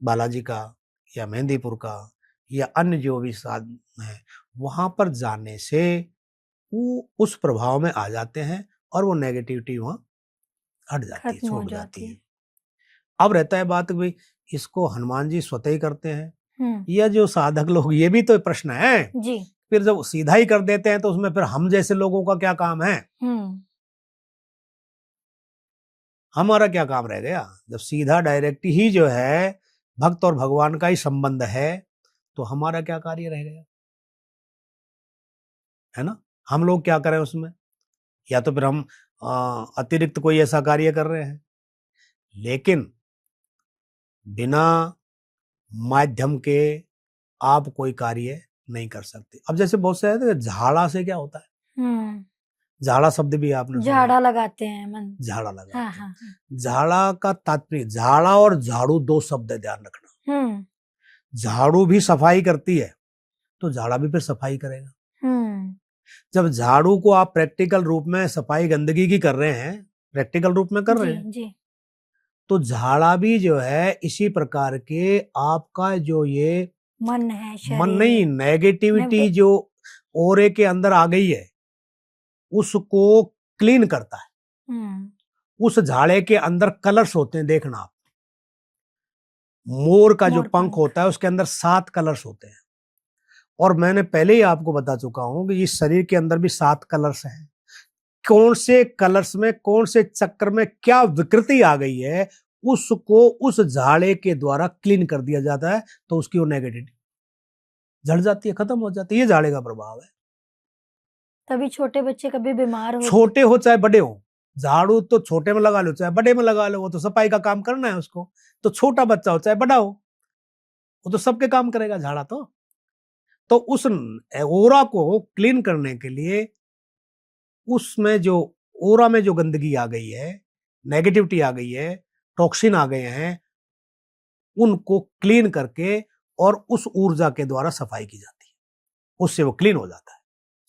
बालाजी का या मेहंदीपुर का या अन्य जो भी साधन है, वहां पर जाने से वो उस प्रभाव में आ जाते हैं और वो नेगेटिविटी वहां हट जाती है, छूट जाती है। अब रहता है बात भाई इसको हनुमान जी स्वतः ही करते हैं या जो साधक लोग, ये भी तो प्रश्न है जी। फिर जब सीधा ही कर देते हैं तो उसमें फिर हम जैसे लोगों का क्या काम है? हमारा क्या काम रह गया? जब सीधा डायरेक्ट ही जो है भक्त और भगवान का ही संबंध है, तो हमारा क्या कार्य रह गया? है ना? हम लोग क्या करें उसमें? या तो फिर हम अतिरिक्त कोई ऐसा कार्य कर रहे हैं, लेकिन बिना माध्यम के आप कोई कार्य नहीं कर सकते। अब जैसे बहुत से है, झाड़ा से क्या होता है? झाड़ा शब्द भी आपने झाड़ा लगाते हैं मन, झाड़ा लगाते हैं। हाँ। झाड़ा का तात्पर्य, झाड़ा और झाड़ू दो शब्द है, ध्यान रखना। झाड़ू भी सफाई करती है तो झाड़ा भी फिर सफाई करेगा। जब झाड़ू को आप प्रैक्टिकल रूप में सफाई गंदगी की कर रहे हैं, प्रैक्टिकल रूप में कर रहे हैं जी। तो झाड़ा भी जो है इसी प्रकार के आपका जो ये मन है, मन नहीं, नेगेटिविटी जो ओरे के अंदर आ गई है उसको क्लीन करता है। उस झाड़े के अंदर कलर्स होते हैं, देखना आप, मोर का जो पंख होता है उसके अंदर 7 कलर्स होते हैं, और मैंने पहले ही आपको बता चुका हूं कि इस शरीर के अंदर भी 7 कलर्स हैं। कौन से कलर्स में, कौन से चक्र में क्या विकृति आ गई है, उसको उस झाड़े के द्वारा क्लीन कर दिया जाता है, तो उसकी वो नेगेटिविटी झड़ जाती है, खत्म हो जाती है। ये झाड़े का प्रभाव है। तभी छोटे बच्चे कभी बीमार हो, छोटे हो चाहे बड़े हो, झाड़ू तो छोटे में लगा लो चाहे बड़े में लगा लो, वो तो सफाई का काम करना है उसको। तो छोटा बच्चा हो चाहे बड़ा हो, वो तो सबके काम करेगा झाड़ा तो उस ओरा को क्लीन करने के लिए उसमें जो ओरा में जो गंदगी आ गई है, नेगेटिविटी आ गई है, टॉक्सिन आ गए हैं, उनको क्लीन करके और उस ऊर्जा के द्वारा सफाई की जाती है, उससे वो क्लीन हो जाता है,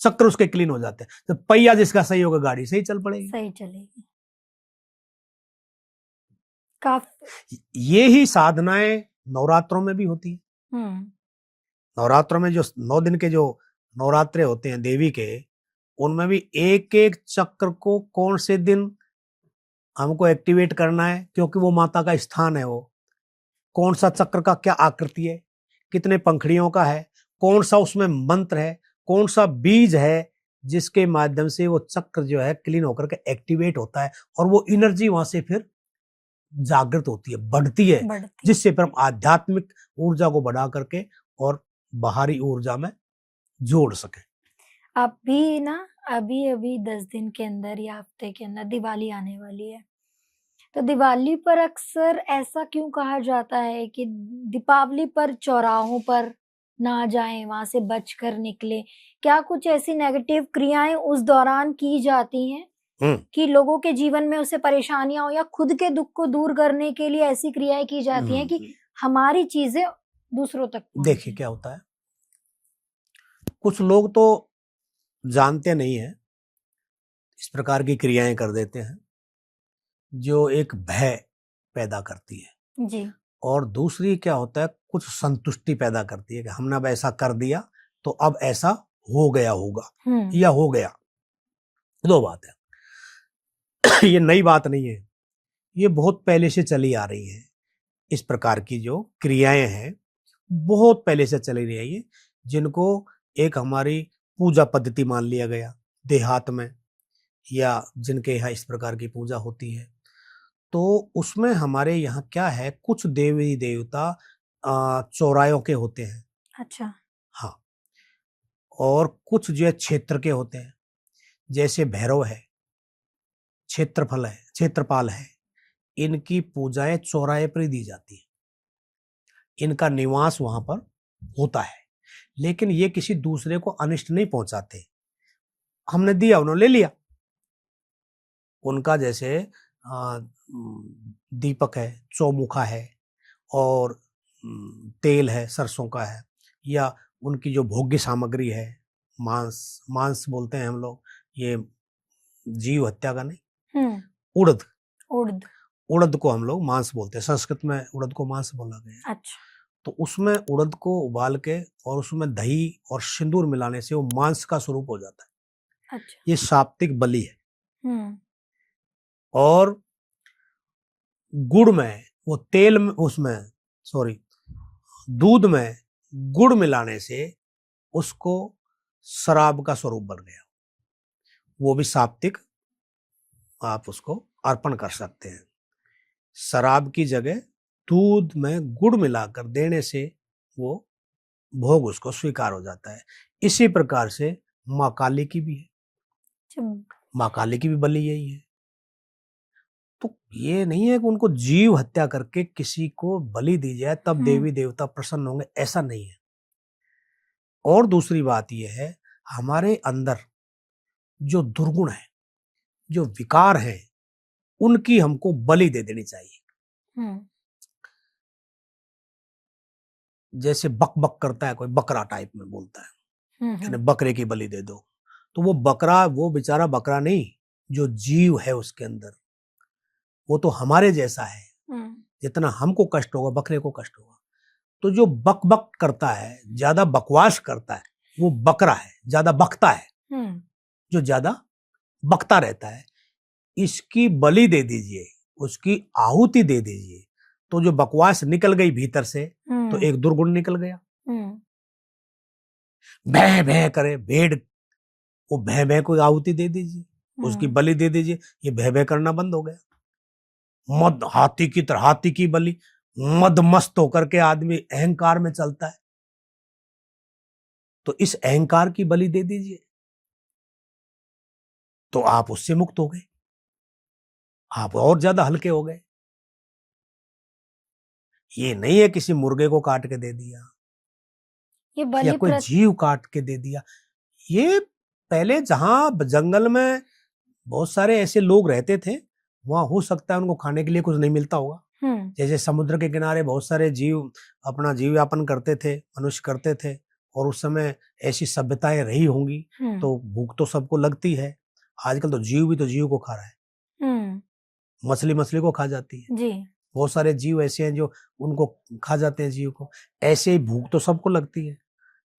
चक्र उसके क्लीन हो जाते हैं। तो पहिया जिसका सही होगा गाड़ी सही चल पड़ेगी, सही चलेगी। काफी ये ही साधनाएं नवरात्रों में भी होती है। नवरात्रों में जो 9 दिन के जो नवरात्रे होते हैं देवी के, उनमें भी एक एक चक्र को कौन से दिन हमको एक्टिवेट करना है, क्योंकि वो माता का स्थान है। वो कौन सा चक्र का क्या आकृति है, कितने पंखड़ियों का है, कौन सा उसमें मंत्र है, कौन सा बीज है जिसके माध्यम से वो चक्र जो है क्लीन होकर के एक्टिवेट होता है, और वो एनर्जी वहां से फिर जागृत होती है, बढ़ती है, जिससे फिर हम आध्यात्मिक ऊर्जा को बढ़ा करके और बाहरी ऊर्जा में जोड़ सके। अभी ना अभी 10 दिन के अंदर या हफ्ते के अंदर दिवाली आने वाली है। तो दिवाली पर अक्सर ऐसा क्यों कहा जाता है कि दीपावली पर चौराहों पर ना जाएँ, वहाँ से बचकर निकलें? क्या कुछ ऐसी नेगेटिव क्रियाएँ उस दौरान की जाती हैं हुँ, कि लोगों के जीवन में उससे परेशानियाँ हो, या खुद के दुःख को दूर करने के लिए ऐसी क्रियाएँ की जाती हैं हुँ। कि हमारी चीज़ें दूसरों तक देखिए पहुँचे? क्या होता है, कुछ लोग तो जानते नहीं हैं, इस प्रकार की क्रियाएँ कर देते हैं, जो एक भय पैदा करती है। जी। और दूसरी क्या होता है, कुछ संतुष्टि पैदा करती है कि हमने अब ऐसा कर दिया, तो अब ऐसा हो गया होगा हुँ, या हो गया। 2 बात है। ये नई बात नहीं है, ये बहुत पहले से चली आ रही है। इस प्रकार की जो क्रियाएँ हैं, बहुत पहले से चली रही है ये, जिनको एक हमारी पूजा पद्धति मान लिया गया, देहात में या जिनके यहाँ इस प्रकार की पूजा होती है। तो उसमें हमारे यहाँ क्या है, कुछ देवी-देवता चौरायों के होते हैं। अच्छा। हाँ, और कुछ जो है क्षेत्र के होते हैं, जैसे भैरव है, क्षेत्रपाल है, इनकी पूजाएँ चौराहे पर ही दी जाती हैं। इनका निवास वहाँ पर होता है, लेकिन ये किसी दूसरे को अनिष्ट नहीं पहुँचाते। हमने दिया, उन्होंने ले लिया। उनका जैसे दीपक है, चौमुखा है और तेल है, सरसों का है, या उनकी जो भोग्य सामग्री है, मांस बोलते हैं हम लोग, ये जीव हत्या का नहीं, हुँ, उड़द, उड़द। उड़द को हम लोग मांस बोलते हैं, संस्कृत में उड़द को मांस बोला गया है। अच्छा, तो उसमें उड़द को उबाल के और उसमें दही और सिंदूर मिलाने से वो मांस का स्वरूप हो जाता है। अच्छा। ये सात्विक बलि है। हुँ, और गुड़ में वो तेल में उसमें सॉरी दूध में गुड़ मिलाने से उसको शराब का स्वरूप बन गया। वो भी सात्विक, आप उसको अर्पण कर सकते हैं। शराब की जगह दूध में गुड़ मिलाकर देने से वो भोग उसको स्वीकार हो जाता है। इसी प्रकार से माँ काली की भी है। जब माँ काली की भी बलि यही है। तो ये नहीं है कि उनको जीव हत्या करके किसी को बलि दी जाए तब हुँ, देवी देवता प्रसन्न होंगे, ऐसा नहीं है। और दूसरी बात ये है, हमारे अंदर जो दुर्गुण है, जो विकार हैं, उनकी हमको बलि दे देनी चाहिए। हुँ, जैसे बक-बक करता है कोई, बकरा टाइप में बोलता है, हुँ, यानी हुँ, बकरे की बलि दे दो। तो वो बकरा, वो बेचारा बकरा नहीं, जो जीव है उसके अंदर, वो तो हमारे जैसा है। हुँ, जितना हमको कष्ट होगा, बकरे को कष्ट होगा। तो जो बक-बक करता है, ज़्यादा बकवास करता है, वो बकरा है, ज़्यादा बकता है। हुँ, जो ज़्यादा बकता रहता है, इसकी बलि दे दीजिए, उसकी आहुति दे दीजिए, तो जो बकवास निकल गई भीतर से, तो हुँ, एक दुर्गुण निकल गया। हुँ, भैं-भैं करे भेड़, वो भैं-भैं को आहुति दे दीजिए, उसकी हुँ, बलि दे दीजिए, ये भैं-भैं करना बंद हो गया। मद हाथी की तरह, हाथी की बलि, मदमस्त होकर के आदमी अहंकार में चलता है, तो इस अहंकार की बलि दे दीजिए, तो आप उससे मुक्त हो गए, आप और ज्यादा हल्के हो गए। ये नहीं है किसी मुर्गे को काट के दे दिया ये या बलि कोई प्रथ जीव काट के दे दिया। ये पहले जहां जंगल में बहुत सारे ऐसे लोग रहते थे, वहां हो सकता है उनको खाने के लिए कुछ नहीं मिलता होगा। हुँ, जैसे समुद्र के किनारे बहुत सारे जीव अपना जीव यापन करते थे, मनुष्य करते थे, और उस समय ऐसी सभ्यताएं रही होंगी, हुँ, तो भूख तो सबको लगती है। आजकल तो जीव भी तो जीव को खा रहा है, हुँ, मछली मछली को खा जाती है। जी, बहुत सारे जीव ऐसे हैं जो उनको खा जाते हैं जीव को। ऐसे ही भूख तो सबको लगती है।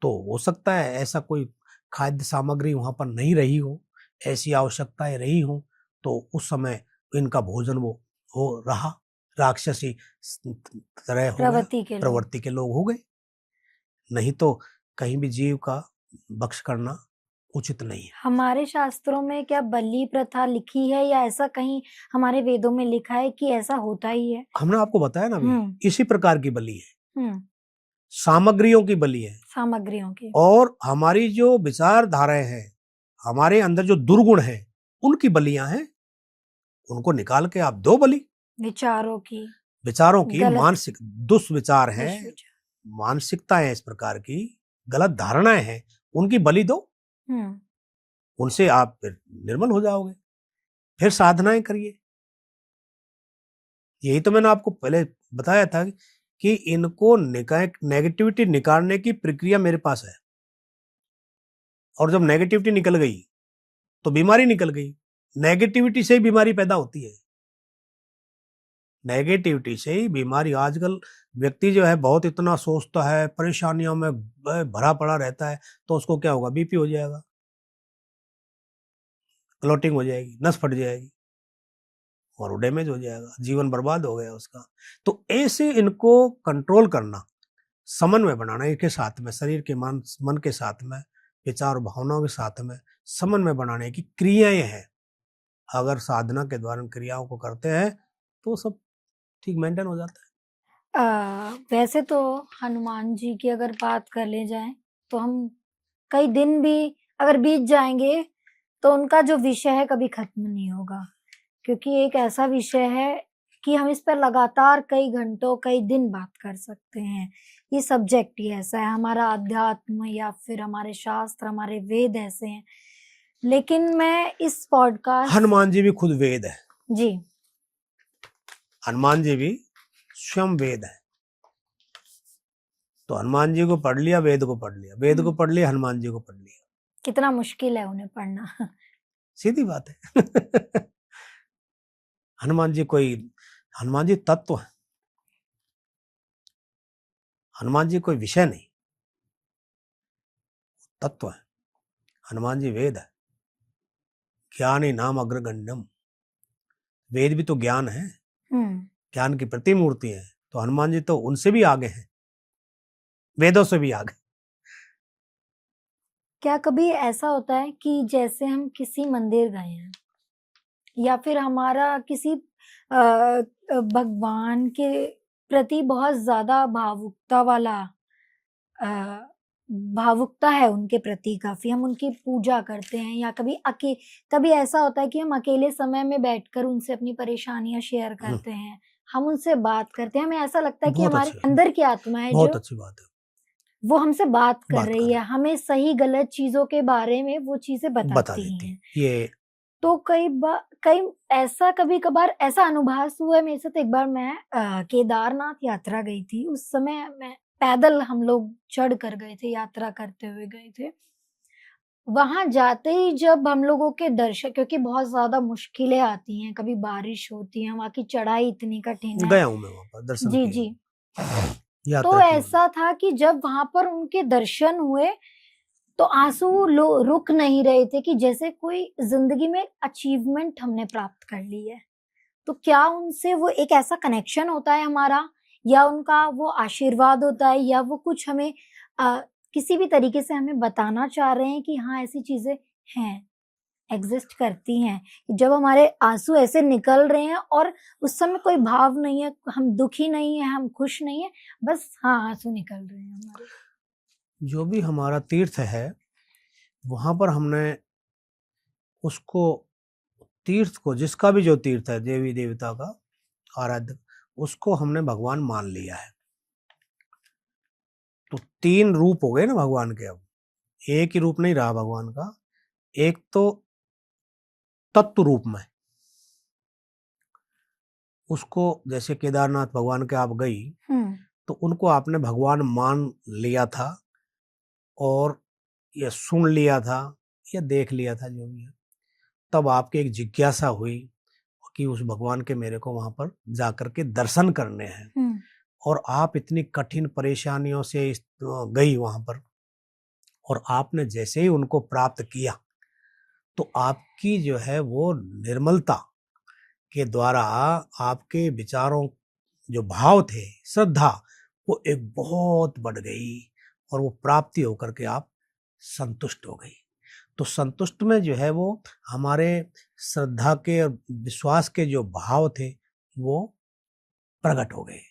तो हो सकता है ऐसा कोई खाद्य सामग्री वहाँ पर नहीं रही हो, ऐसी आवश्यकताएँ रही हों, तो उस समय इनका भोजन वो हो रहा, राक्षसी स तरह हो गया, प्रवृत्ति के लोग। प्रवृत्ति के लोग हो गए। नहीं तो कहीं भी जीव का भक्ष करना उचित नहीं है। हमारे शास्त्रों में क्या बलि प्रथा लिखी है, या ऐसा कहीं हमारे वेदों में लिखा है कि ऐसा होता ही है? हमने आपको बताया ना अभी, हुँ, इसी प्रकार की बलि है, हुँ, सामग्रियों की बलि है। सामग्रियों की। और हमारी जो विचारधाराएँ हैं, हमारे अंदर जो दुर्गुण है उनकी बलियां हैं, उनको निकाल के आप दो बलि। विचारों की, विचारों की, गलत मानसिक दुष्विचार हैं, दुष्विचार। मानसिकताएं इस प्रकार की, गलत धारणाएं हैं, उनकी बलि दो। उनसे आप फिर निर्मल हो जाओगे। फिर साधनाएं करिए। यही तो मैंने आपको पहले बताया था कि इनको नेगेटिविटी निकालने की प्रक्रिया मेरे पास है। और जब नेगेटिविटी निकल गई तो बीमारी निकल गई। नेगेटिविटी से ही बीमारी पैदा होती है। नेगेटिविटी से ही बीमारी। आजकल व्यक्ति जो है बहुत इतना सोचता है, परेशानियों में भरा पड़ा रहता है, तो उसको क्या होगा? बीपी हो जाएगा, क्लॉटिंग हो जाएगी, नस फट जाएगी और वो डैमेज हो जाएगा, जीवन बर्बाद हो गया उसका। तो ऐसे इनको कंट्रोल करना, समन्वय बनाना, इनके साथ में शरीर के मन के साथ में, विचार भावनाओं के साथ में समन्वय बनाने की क्रियाएं हैं। अगर साधना के द्वारा क्रियाओं को करते हैं तो सब ठीक मेंटेन हो जाता है। वैसे तो हनुमान जी की अगर बात कर ले जाए तो हम कई दिन भी अगर बीत जाएंगे तो उनका जो विषय है कभी खत्म नहीं होगा, क्योंकि एक ऐसा विषय है कि हम इस पर लगातार कई घंटों कई दिन बात कर सकते हैं। ये सब्जेक्ट ही ऐसा है, हमारा अध्यात्म या फिर हमारे शास्त्र, हमारे वेद ऐसे हैं। लेकिन मैं इस पॉडकास्ट, हनुमान जी भी खुद वेद है जी, हनुमान जी भी स्वयं वेद है। तो हनुमान जी को पढ़ लिया, वेद को पढ़ लिया, वेद को पढ़ लिया, हनुमान जी को पढ़ लिया। कितना मुश्किल है उन्हें पढ़ना। सीधी बात है। हनुमान जी तत्व है। हनुमान जी कोई विषय नहीं, तत्व है। हनुमान जी वेद है। ज्ञानी नाम अग्रगण्यम। वेद भी तो ज्ञान है, ज्ञान की प्रतिमूर्ति है। तो हनुमान जी तो उनसे भी आगे हैं, वेदों से भी आगे। क्या कभी ऐसा होता है कि जैसे हम किसी मंदिर गए हैं या फिर हमारा किसी भगवान के प्रति बहुत ज्यादा भावुकता है उनके प्रति, काफी हम उनकी पूजा करते हैं, या कभी ऐसा होता है कि हम अकेले समय में बैठकर उनसे अपनी परेशानियां शेयर करते हैं, हम उनसे बात करते हैं, हमें ऐसा लगता है कि हमारे अंदर की आत्मा है बहुत जो अच्छी बात है, वो हमसे बात कर रही है, हमें सही गलत चीजों के बारे में वो चीजें बताती हैं। ये तो कभी कभार ऐसा अनुभव हुआ है मेरे साथ। एक बार मैं केदारनाथ यात्रा गई थी। उस समय मैं पैदल, हम लोग चढ़ कर गए थे, यात्रा करते हुए गए थे। वहां जाते ही जब हम लोगों के दर्शन, क्योंकि बहुत ज्यादा मुश्किलें आती हैं, कभी बारिश होती है, वहां की चढ़ाई इतनी कठिन है। गया हूं मैं वहां पर, दर्शन जी किए। जी। तो ऐसा था कि जब वहां पर उनके दर्शन हुए तो आंसू रुक नहीं रहे थे, कि जैसे कोई जिंदगी में अचीवमेंट हमने प्राप्त कर ली है। तो क्या उनसे वो एक ऐसा कनेक्शन होता है हमारा, या उनका वो आशीर्वाद होता है, या वो कुछ हमें किसी भी तरीके से हमें बताना चाह रहे हैं कि हाँ ऐसी चीजें हैं, एग्जिस्ट करती हैं। जब हमारे आंसू ऐसे निकल रहे हैं और उस समय कोई भाव नहीं है, हम दुखी नहीं है, हम खुश नहीं है, बस हाँ आंसू निकल रहे हैं हमारे। जो भी हमारा तीर्थ है वहां पर हमने उसको, तीर्थ को, जिसका भी जो तीर्थ है, देवी देवता का आराध्य, उसको हमने भगवान मान लिया है। तो 3 रूप हो गए ना भगवान के। अब एक ही रूप नहीं रहा भगवान का। एक तो तत्व रूप में, उसको जैसे केदारनाथ भगवान के आप गई तो उनको आपने भगवान मान लिया था, और या सुन लिया था या देख लिया था, जो भी है। तब आपकी एक जिज्ञासा हुई कि उस भगवान के मेरे को वहां पर जाकर के दर्शन करने हैं। और आप इतनी कठिन परेशानियों से गई वहां पर, और आपने जैसे ही उनको प्राप्त किया तो आपकी जो है वो निर्मलता के द्वारा आपके विचारों, जो भाव थे, श्रद्धा, वो एक बहुत बढ़ गई, और वो प्राप्ति होकर के आप संतुष्ट हो गई। तो संतुष्ट में जो है वो हमारे श्रद्धा के और विश्वास के जो भाव थे वो प्रकट हो गए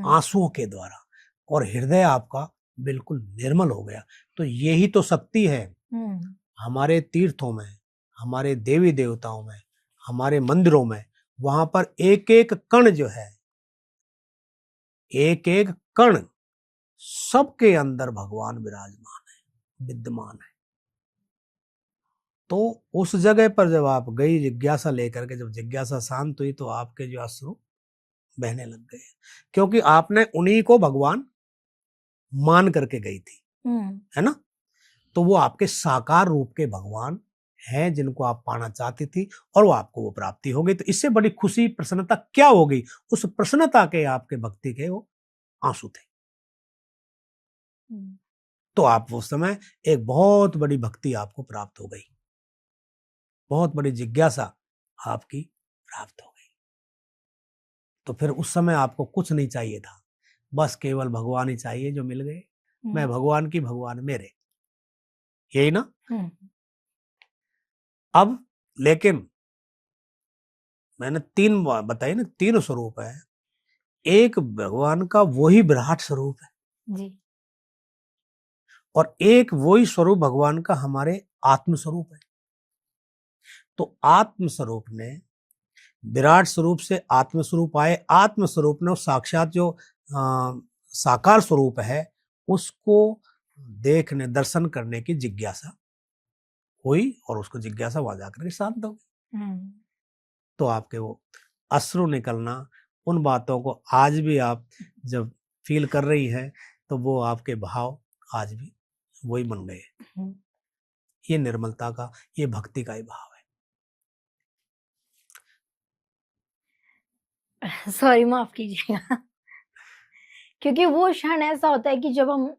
आंसुओं के द्वारा, और हृदय आपका बिल्कुल निर्मल हो गया। तो यही तो शक्ति है हमारे तीर्थों में, हमारे देवी देवताओं में, हमारे मंदिरों में, वहां पर एक एक कण जो है, एक एक कण, सबके अंदर भगवान विराजमान है, विद्यमान है। तो उस जगह पर जब आप गई जिज्ञासा लेकर के, जब जिज्ञासा शांत हुई तो आपके जो अश्रु बहने लग गए, क्योंकि आपने उन्हीं को भगवान मान करके गई थी, है ना। तो वो आपके साकार रूप के भगवान हैं जिनको आप पाना चाहती थी, और वो आपको वो प्राप्ति हो गई। तो इससे बड़ी खुशी प्रसन्नता क्या होगी? उस प्रसन्नता के, आपके भक्ति के वो आंसू थे। तो आप उस समय एक बहुत बड़ी भक्ति आपको प्राप्त हो गई, बहुत बड़ी जिज्ञासा आपकी प्राप्त हो गई। तो फिर उस समय आपको कुछ नहीं चाहिए था, बस केवल भगवान ही चाहिए जो मिल गए। मैं भगवान की, भगवान मेरे, यही ना। अब लेकिन मैंने तीन बताई ना, तीन स्वरूप है। एक भगवान का वही विराट स्वरूप है जी। और एक वही स्वरूप भगवान का हमारे आत्म स्वरूप है। तो आत्म स्वरूप ने विराट स्वरूप से आत्म स्वरूप आए, आत्म स्वरूप ने साक्षात जो साकार स्वरूप है उसको देखने, दर्शन करने की जिज्ञासा हुई, और उसको जिज्ञासा वहां जाकर के शांत हो गई। तो आपके वो अश्रु निकलना, उन बातों को आज भी आप जब फील कर रही हैं तो वो आपके भाव आज भी वही बन गए। ये निर्मलता का, ये भक्ति का ही भाव है। सॉरी, माफ कीजिएगा। क्योंकि वो क्षण ऐसा होता है कि जब हम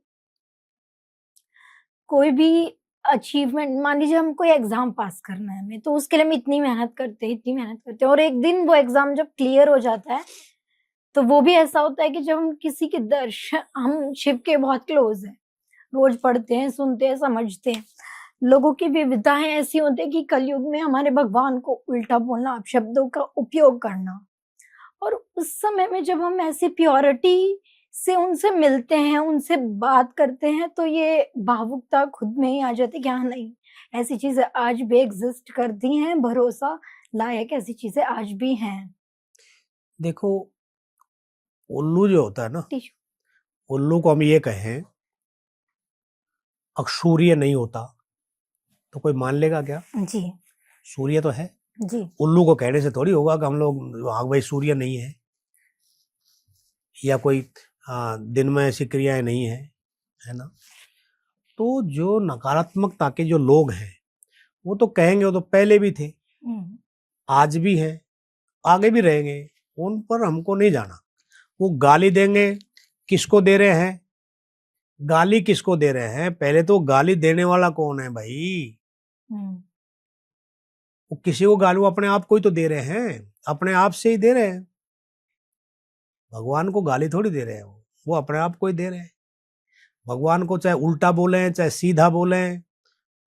कोई भी अचीवमेंट, मान लीजिए हम कोई एग्जाम पास करना है हमें, तो उसके लिए हम इतनी मेहनत करते हैं, इतनी मेहनत करते हैं, और एक दिन वो एग्जाम जब क्लियर हो जाता है तो वो भी ऐसा होता है कि जब हम किसी के दर्शन, हम शिव के बहुत क्लोज हैं, रोज पढ़ते हैं, सुनते हैं, समझते हैं। लोगों की विविधताएं ऐसी होती है कि कलयुग में हमारे भगवान को उल्टा बोलना, शब्दों का उपयोग करना, और उस समय में जब हम ऐसी प्योरिटी से उनसे मिलते हैं, उनसे बात करते हैं, तो ये भावुकता खुद में ही आ जाती है कि हाँ नहीं, ऐसी चीजें आज भी एग्जिस्ट करती हैं, भरोसा लायक ऐसी चीजें आज भी हैं। देखो, उल्लू जो होता है ना, उल्लू को हम ये कहें, अगर सूर्य नहीं होता तो कोई मान लेगा क्या? जी। सूर्य तो है जी। उल्लू को कहने से थोड़ी होगा कि हम लोग, हाँ भाई सूर्य नहीं है, या कोई दिन में ऐसी क्रियाएं नहीं है ना। तो जो नकारात्मकता के जो लोग हैं वो तो कहेंगे, वो तो पहले भी थे, आज भी हैं, आगे भी रहेंगे, उन पर हमको नहीं जाना। वो गाली देंगे, किसको दे रहे हैं? गाली किसको दे रहे हैं? पहले तो गाली देने वाला कौन है भाई? वो किसी को गाली, वो अपने आप को ही तो दे रहे हैं, अपने आप से ही दे रहे हैं। भगवान को गाली थोड़ी दे रहे हैं, वो अपने आप को ही दे रहे हैं। भगवान को चाहे उल्टा बोले चाहे सीधा बोले,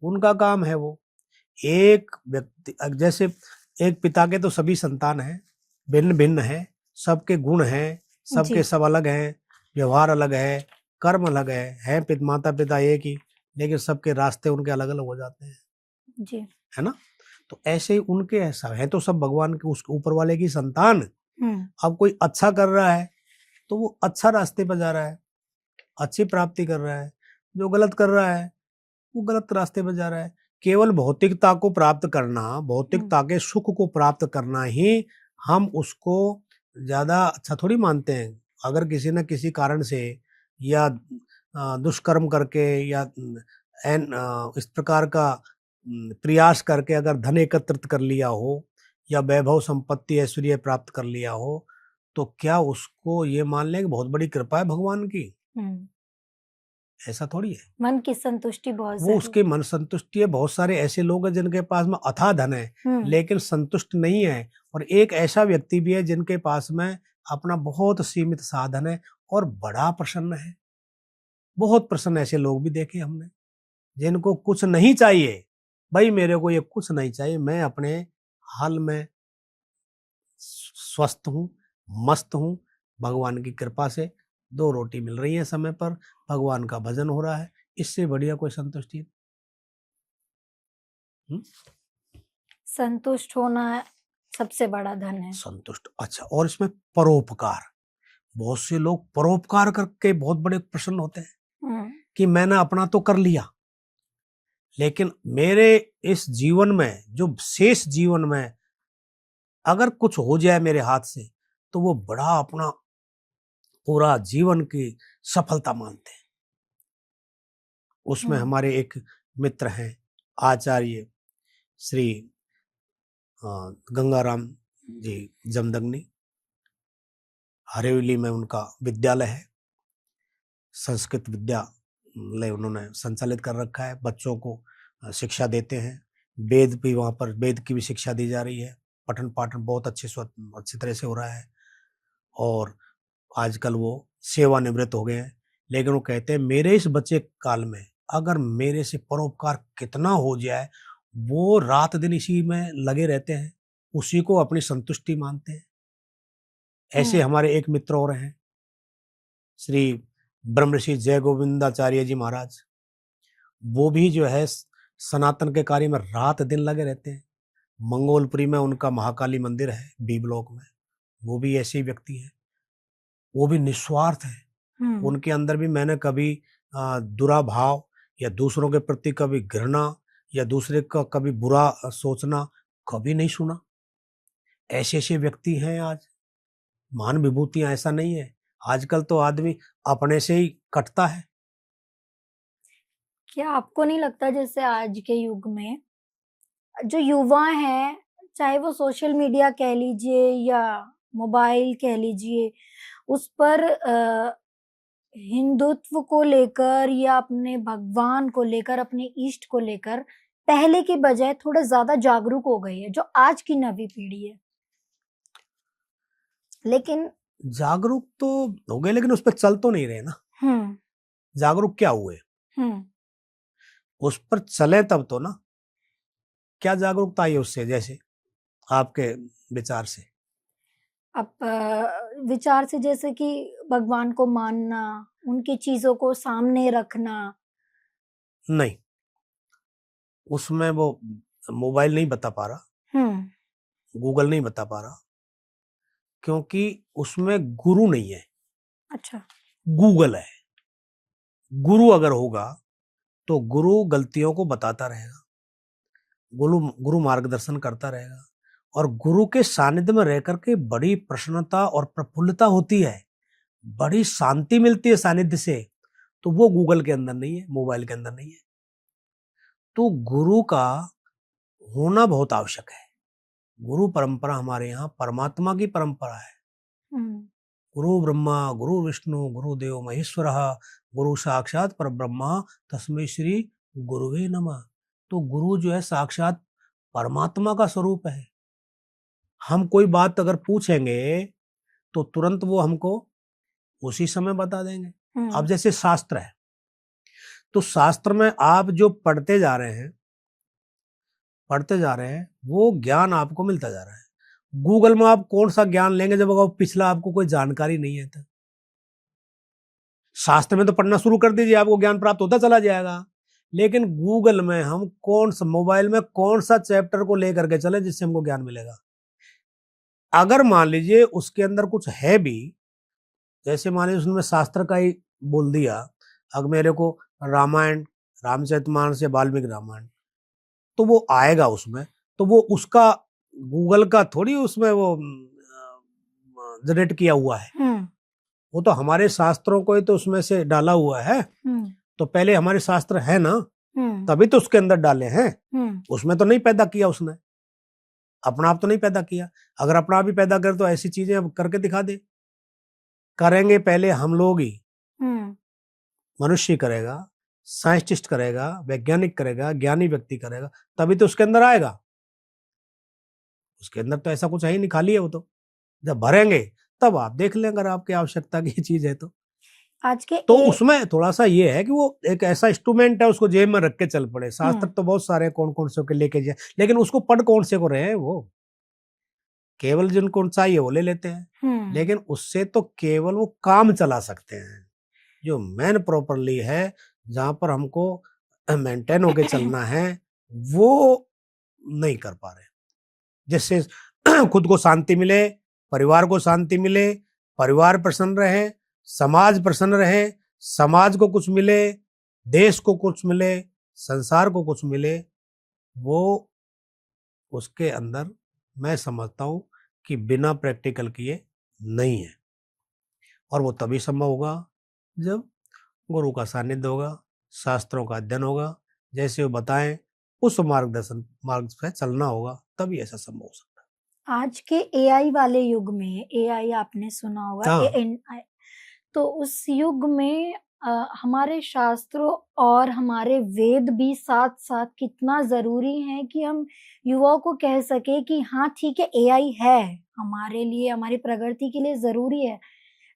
उनका काम है वो। एक व्यक्ति, जैसे एक पिता के तो सभी संतान हैं, भिन्न भिन्न हैं, सबके गुण हैं, सबके सब अलग हैं, व्यवहार अलग है, कर्म अलग है माता पिता एक ही, लेकिन सबके रास्ते उनके अलग अलग हो जाते हैं जी। है ना। तो ऐसे ही उनके ऐसा है, तो सब भगवान के, उस ऊपर वाले की संतान। अब कोई अच्छा कर रहा है तो वो अच्छा रास्ते पर जा रहा है, अच्छी प्राप्ति कर रहा है। जो गलत कर रहा है वो गलत रास्ते पर जा रहा है। केवल भौतिकता को प्राप्त करना, भौतिकता के सुख को प्राप्त करना ही हम उसको ज्यादा अच्छा थोड़ी मानते हैं। अगर किसी न किसी कारण से, या दुष्कर्म करके, या इस प्रकार का प्रयास करके अगर धन एकत्रित कर लिया हो, या वैभव संपत्ति ऐश्वर्य प्राप्त कर लिया हो, तो क्या उसको ये मान लें कि बहुत बड़ी कृपा है भगवान की? ऐसा थोड़ी है। मन की संतुष्टि बहुत, वो उसके मन संतुष्टि है। बहुत सारे ऐसे लोग हैं जिनके पास में अथाह धन है लेकिन संतुष्ट नहीं है, और एक ऐसा व्यक्ति भी है जिनके पास में अपना बहुत सीमित साधन है और बड़ा प्रसन्न है। बहुत प्रसन्न ऐसे लोग भी देखे हमने, जिनको कुछ नहीं चाहिए, भाई मेरे को ये कुछ नहीं चाहिए, मैं अपने हाल में स्वस्थ हूँ, मस्त हूँ, भगवान की कृपा से 2 रोटी मिल रही है समय पर, भगवान का भजन हो रहा है, इससे बढ़िया कोई संतुष्टि हम्म, संतुष्ट होना सबसे बड़ा धन है। संतुष्ट। अच्छा, और इसमें परोपकार, बहुत से लोग परोपकार करके बहुत बड़े प्रसन्न होते हैं हम्म, कि मैंने अपना तो कर लिया, लेकिन मेरे इस जीवन में, जो शेष जीवन में अगर कुछ हो जाए मेरे हाथ से, तो वो बड़ा अपना पूरा जीवन की सफलता मानते हैं। उसमें हम्म, हमारे एक मित्र हैं, आचार्य श्री गंगाराम जी जमदग्नि, हरेली में उनका विद्यालय है, संस्कृत विद्यालय उन्होंने संचालित कर रखा है, बच्चों को शिक्षा देते हैं। वेद भी वहाँ पर, वेद की भी शिक्षा दी जा रही है, पठन पाठन बहुत अच्छी तरह से हो रहा है। और आजकल वो सेवानिवृत्त हो गए हैं, लेकिन वो कहते हैं मेरे इस बच्चे काल में अगर मेरे से परोपकार कितना हो जाए, वो रात दिन इसी में लगे रहते हैं, उसी को अपनी संतुष्टि मानते हैं। ऐसे हम्म, हमारे एक मित्र और हैं, श्री ब्रह्मर्षि जय गोविंदाचार्य जी महाराज। वो भी जो है सनातन के कार्य में रात दिन लगे रहते हैं। मंगोलपुरी में उनका महाकाली मंदिर है, बी ब्लॉक में। वो भी ऐसे ही व्यक्ति हैं, वो भी निस्वार्थ है। हम्म, उनके अंदर भी मैंने कभी दुराभाव या दूसरों के प्रति कभी घृणा या दूसरे का कभी बुरा सोचना कभी नहीं सुना। ऐसे ऐसे व्यक्ति हैं आज, महान विभूतियां, ऐसा नहीं है। आजकल तो आदमी अपने से ही कटता है। क्या आपको नहीं लगता जैसे आज के युग में जो युवा हैं, चाहे वो सोशल मीडिया कह लीजिए या मोबाइल कह लीजिए, उस पर हिंदुत्व को लेकर या अपने भगवान को लेकर, अपने इष्ट को लेकर पहले की बजाय थोड़ा ज्यादा जागरूक हो गई है, जो आज की नवी पीढ़ी है। लेकिन जागरूक तो हो गए, लेकिन उस पर चल तो नहीं रहे ना। हम्म, जागरूक क्या हुए, हम्म, उस पर चले तब तो ना। क्या जागरूकता आई उससे, जैसे आपके विचार से? अब विचार से जैसे कि भगवान को मानना, उनकी चीजों को सामने रखना। नहीं, उसमें वो मोबाइल नहीं बता पा रहा, हम्म, गूगल नहीं बता पा रहा, क्योंकि उसमें गुरु नहीं है, अच्छा, गूगल है। गुरु अगर होगा तो गुरु गलतियों को बताता रहेगा, गुरु गुरु मार्गदर्शन करता रहेगा, और गुरु के सानिध्य में रह करके बड़ी प्रसन्नता और प्रफुल्लता होती है, बड़ी शांति मिलती है सानिध्य से। तो वो गूगल के अंदर नहीं है, मोबाइल के अंदर नहीं है। तो गुरु का होना बहुत आवश्यक है। गुरु परंपरा हमारे यहाँ परमात्मा की परंपरा है। हम्म, गुरु ब्रह्मा गुरु विष्णु गुरुदेव महेश्वर, गुरु साक्षात परब्रह्मा तस्मै श्री गुरुवे नमः। तो गुरु जो है साक्षात परमात्मा का स्वरूप है। हम कोई बात अगर पूछेंगे तो तुरंत वो हमको उसी समय बता देंगे। अब हम्म, जैसे शास्त्र है, तो शास्त्र में आप जो पढ़ते जा रहे हैं, वो ज्ञान आपको मिलता जा रहा है। गूगल में आप कौन सा ज्ञान लेंगे जब अगर पिछला आपको कोई जानकारी नहीं है तो? शास्त्र में तो पढ़ना शुरू कर दीजिए, आपको ज्ञान प्राप्त होता चला जाएगा। लेकिन गूगल में हम कौन सा, मोबाइल में कौन सा चैप्टर को लेकर के चले जिससे हमको ज्ञान मिलेगा? अगर मान लीजिए उसके अंदर कुछ है भी, जैसे मान लीजिए उसने शास्त्र का ही बोल दिया, अगर मेरे को रामायण, रामचरितमानस या वाल्मीकि रामायण, तो वो आएगा उसमें, तो वो उसका गूगल का थोड़ी उसमें वो जनरेट किया हुआ है। हम्म, वो तो हमारे शास्त्रों को ही तो उसमें से डाला हुआ है। हम्म, तो पहले हमारे शास्त्र है ना, हम्म, तभी तो उसके अंदर डाले हैं। हम्म, उसमें तो नहीं पैदा किया उसने, अपना आप तो नहीं पैदा किया। अगर अपना आप ही पैदा करे तो ऐसी चीजें अब करके दिखा दे। करेंगे पहले हम लोग ही, हम्म, मनुष्य करेगा, साइंटिस्ट करेगा, वैज्ञानिक करेगा, ज्ञानी व्यक्ति करेगा, तभी तो उसके अंदर आएगा। उसके अंदर तो ऐसा कुछ है ही नहीं, खाली है वो तो। जब भरेंगे तब आप देख लें, अगर आपकी आवश्यकता की चीज है तो। आज के तो उसमें थोड़ा सा ये है कि वो एक ऐसा इंस्ट्रूमेंट है, उसको जेब में रख के चल पड़े। शास्त्र तो बहुत सारे कौन कौन से के लेके जाए, लेकिन उसको पढ़ कौन से को रहे हैं? वो केवल जिनको चाहिए वो ले लेते हैं, लेकिन उससे तो केवल वो काम चला सकते हैं। जो मेन प्रॉपरली है, जहां पर हमको मेंटेन होके चलना है, वो नहीं कर पा रहे, जिससे खुद को शांति मिले, परिवार को शांति मिले, परिवार प्रसन्न रहे, समाज प्रसन्न रहे, समाज को कुछ मिले, देश को कुछ मिले, संसार को कुछ मिले, वो उसके अंदर मैं समझता हूं कि बिना प्रैक्टिकल किए नहीं है। और वो तभी संभव होगा जब गुरु का सानिध्य होगा, शास्त्रों का अध्ययन होगा, जैसे वो बताएं उस मार्ग से चलना होगा, तभी ऐसा संभव हो सकता आज के एआई वाले युग में, एआई आपने सुना होगा, हाँ। एएनआई, तो उस युग में हमारे शास्त्रों और हमारे वेद भी साथ-साथ कितना ज़रूरी है कि हम युवाओं को कह सकें कि हाँ, ठीक है, एआई है, हमारे लिए, हमारी प्रगति के लिए ज़रूरी है,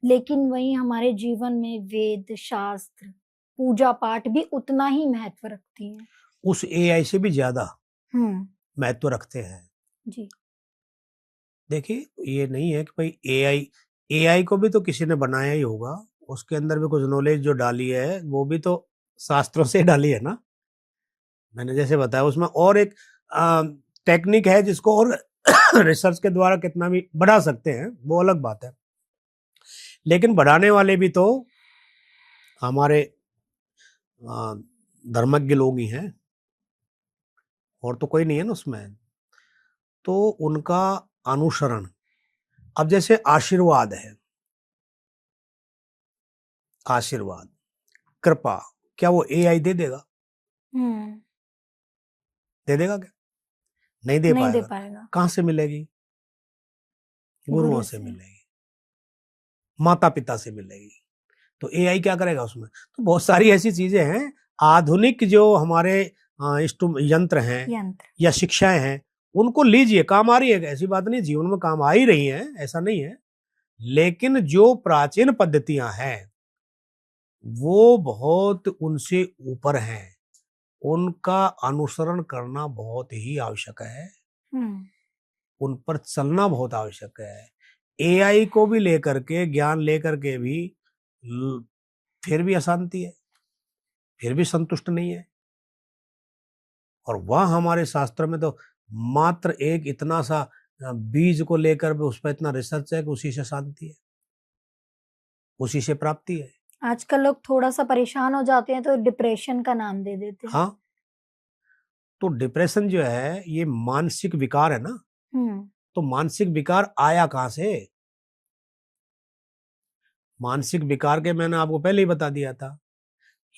लेकिन वहीं हमारे जीवन में वेद, शास्त्र, पूजा-पाठ भी उतना ही महत्व रखती हैं। उस एआई से भी ज्यादा हुँ, महत्व रखते हैं। जी। देखिए, ये नहीं है कि भाई एआई को भी तो किसी ने बनाया ही होगा, उसके अंदर भी कुछ नॉलेज जो डाली है वो भी तो शास्त्रों से डाली है ना। मैंने जैसे बताया उसमें और एक टेक्निक है जिसको और रिसर्च के द्वारा कितना भी बढ़ा सकते हैं, वो अलग बात है, लेकिन बढ़ाने वाले भी तो हमारे धर्मज्ञ लोग ही हैं, और तो कोई नहीं है ना उसमें। तो उनका अनुसरण, अब जैसे आशीर्वाद है, आशीर्वाद, कृपा, क्या वो एआई दे देगा? हुँ, दे देगा क्या? नहीं दे नहीं दे पाएगा। पाएगा, कहाँ से मिलेगी? गुरुओं गुरु से से। मिलेगी, माता पिता से मिलेगी। तो एआई क्या करेगा उसमें? तो बहुत सारी ऐसी चीजें हैं, आधुनिक जो हमारे यंत्र हैं यंत्र। या शिक्षाएं हैं, उनको लीजिए, काम आ रही है, ऐसी बात नहीं, जीवन में काम आ ही रही है, ऐसा नहीं है, लेकिन जो प्राचीन पद्धतियां हैं वो बहुत उनसे ऊपर हैं, उनका अनुसरण करना बहुत ही आवश्यक है, हुँ, उन पर चलना बहुत आवश्यक है। एआई को भी लेकर के, ज्ञान लेकर के भी फिर भी अशांति है, फिर भी संतुष्ट नहीं है। और वह हमारे शास्त्र में तो मात्र एक इतना सा बीज को लेकर भी उस पर इतना रिसर्च है कि उसी से शांति है, उसी से प्राप्ति है। आजकल लोग थोड़ा-सा परेशान हो जाते हैं तो डिप्रेशन का नाम दे देते हैं। हाँ, तो डिप्रेशन जो है ये मानसिक विकार है ना। हुँ, तो मानसिक विकार आया कहाँ से? मानसिक विकार के मैंने आपको पहले ही बता दिया था,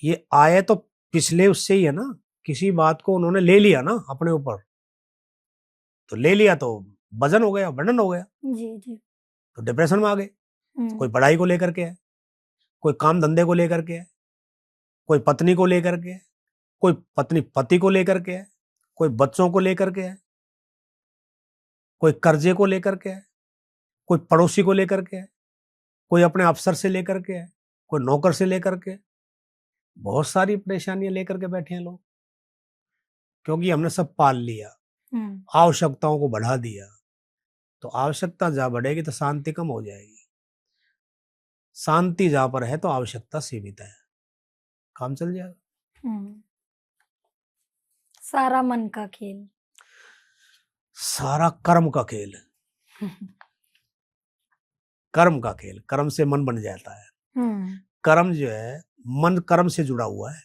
ये आए तो पिछले उससे ही है ना, किसी बात को उन्होंने ले लिया ना अपने ऊपर, तो ले लिया तो वजन हो गया, बर्डन हो गया, जी, जी। तो डिप्रेशन में आ गए। कोई हुँ, पढ़ाई को लेकर के है, कोई काम धंधे को लेकर के है, कोई पत्नी को लेकर के है, कोई पत्नी पति को लेकर के है, कोई बच्चों को लेकर के है, कोई कर्जे को लेकर के है, कोई पड़ोसी को लेकर के है, कोई अपने अफसर से लेकर के है, कोई नौकर से लेकर के, बहुत सारी परेशानियां लेकर के बैठे हैं लोग, क्योंकि हमने सब पाल लिया, हुँ, आवश्यकताओं को बढ़ा दिया। तो आवश्यकता जहां बढ़ेगी तो शांति कम हो जाएगी, शांति जहां पर है तो आवश्यकता सीमित है, काम चल जाएगा। हुँ। सारा मन का खेल। सारा कर्म का खेल, कर्म का खेल, कर्म से मन बन जाता है। हुँ, कर्म जो है, मन कर्म से जुड़ा हुआ है,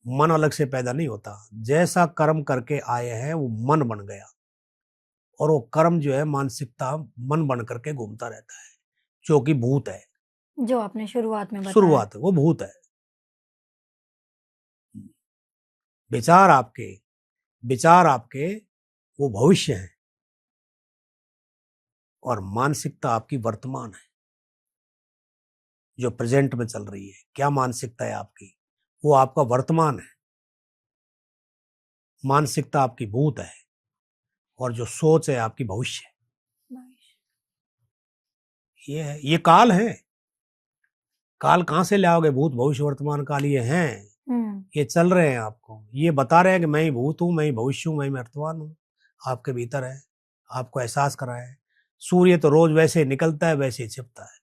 मन अलग से पैदा नहीं होता, जैसा कर्म करके आए हैं वो मन बन गया, और वो कर्म जो है मानसिकता मन बन करके घूमता रहता है, जो कि भूत है, जो आपने शुरुआत में बताया। शुरुआत वो भूत है। विचार आपके, विचार आपके वो भविष्य है, और मानसिकता आपकी वर्तमान है, जो प्रेजेंट में चल रही है। क्या मानसिकता है आपकी? वो आपका वर्तमान है। मानसिकता आपकी भूत है, और जो सोच है आपकी भविष्य है। ये है, ये काल है। काल कहाँ से लाओगे? भूत भविष्य वर्तमान काल ये हैं, हुँ, ये चल रहे हैं, आपको ये बता रहे हैं कि मैं ही भूत हूँ, मैं ही भविष्य हूँ, मैं ही वर्तमान हूँ, आपके भीतर है, आपको एहसास कराया है। सूर्य तो रोज वैसे निकलता है वैसे ही छिपता है,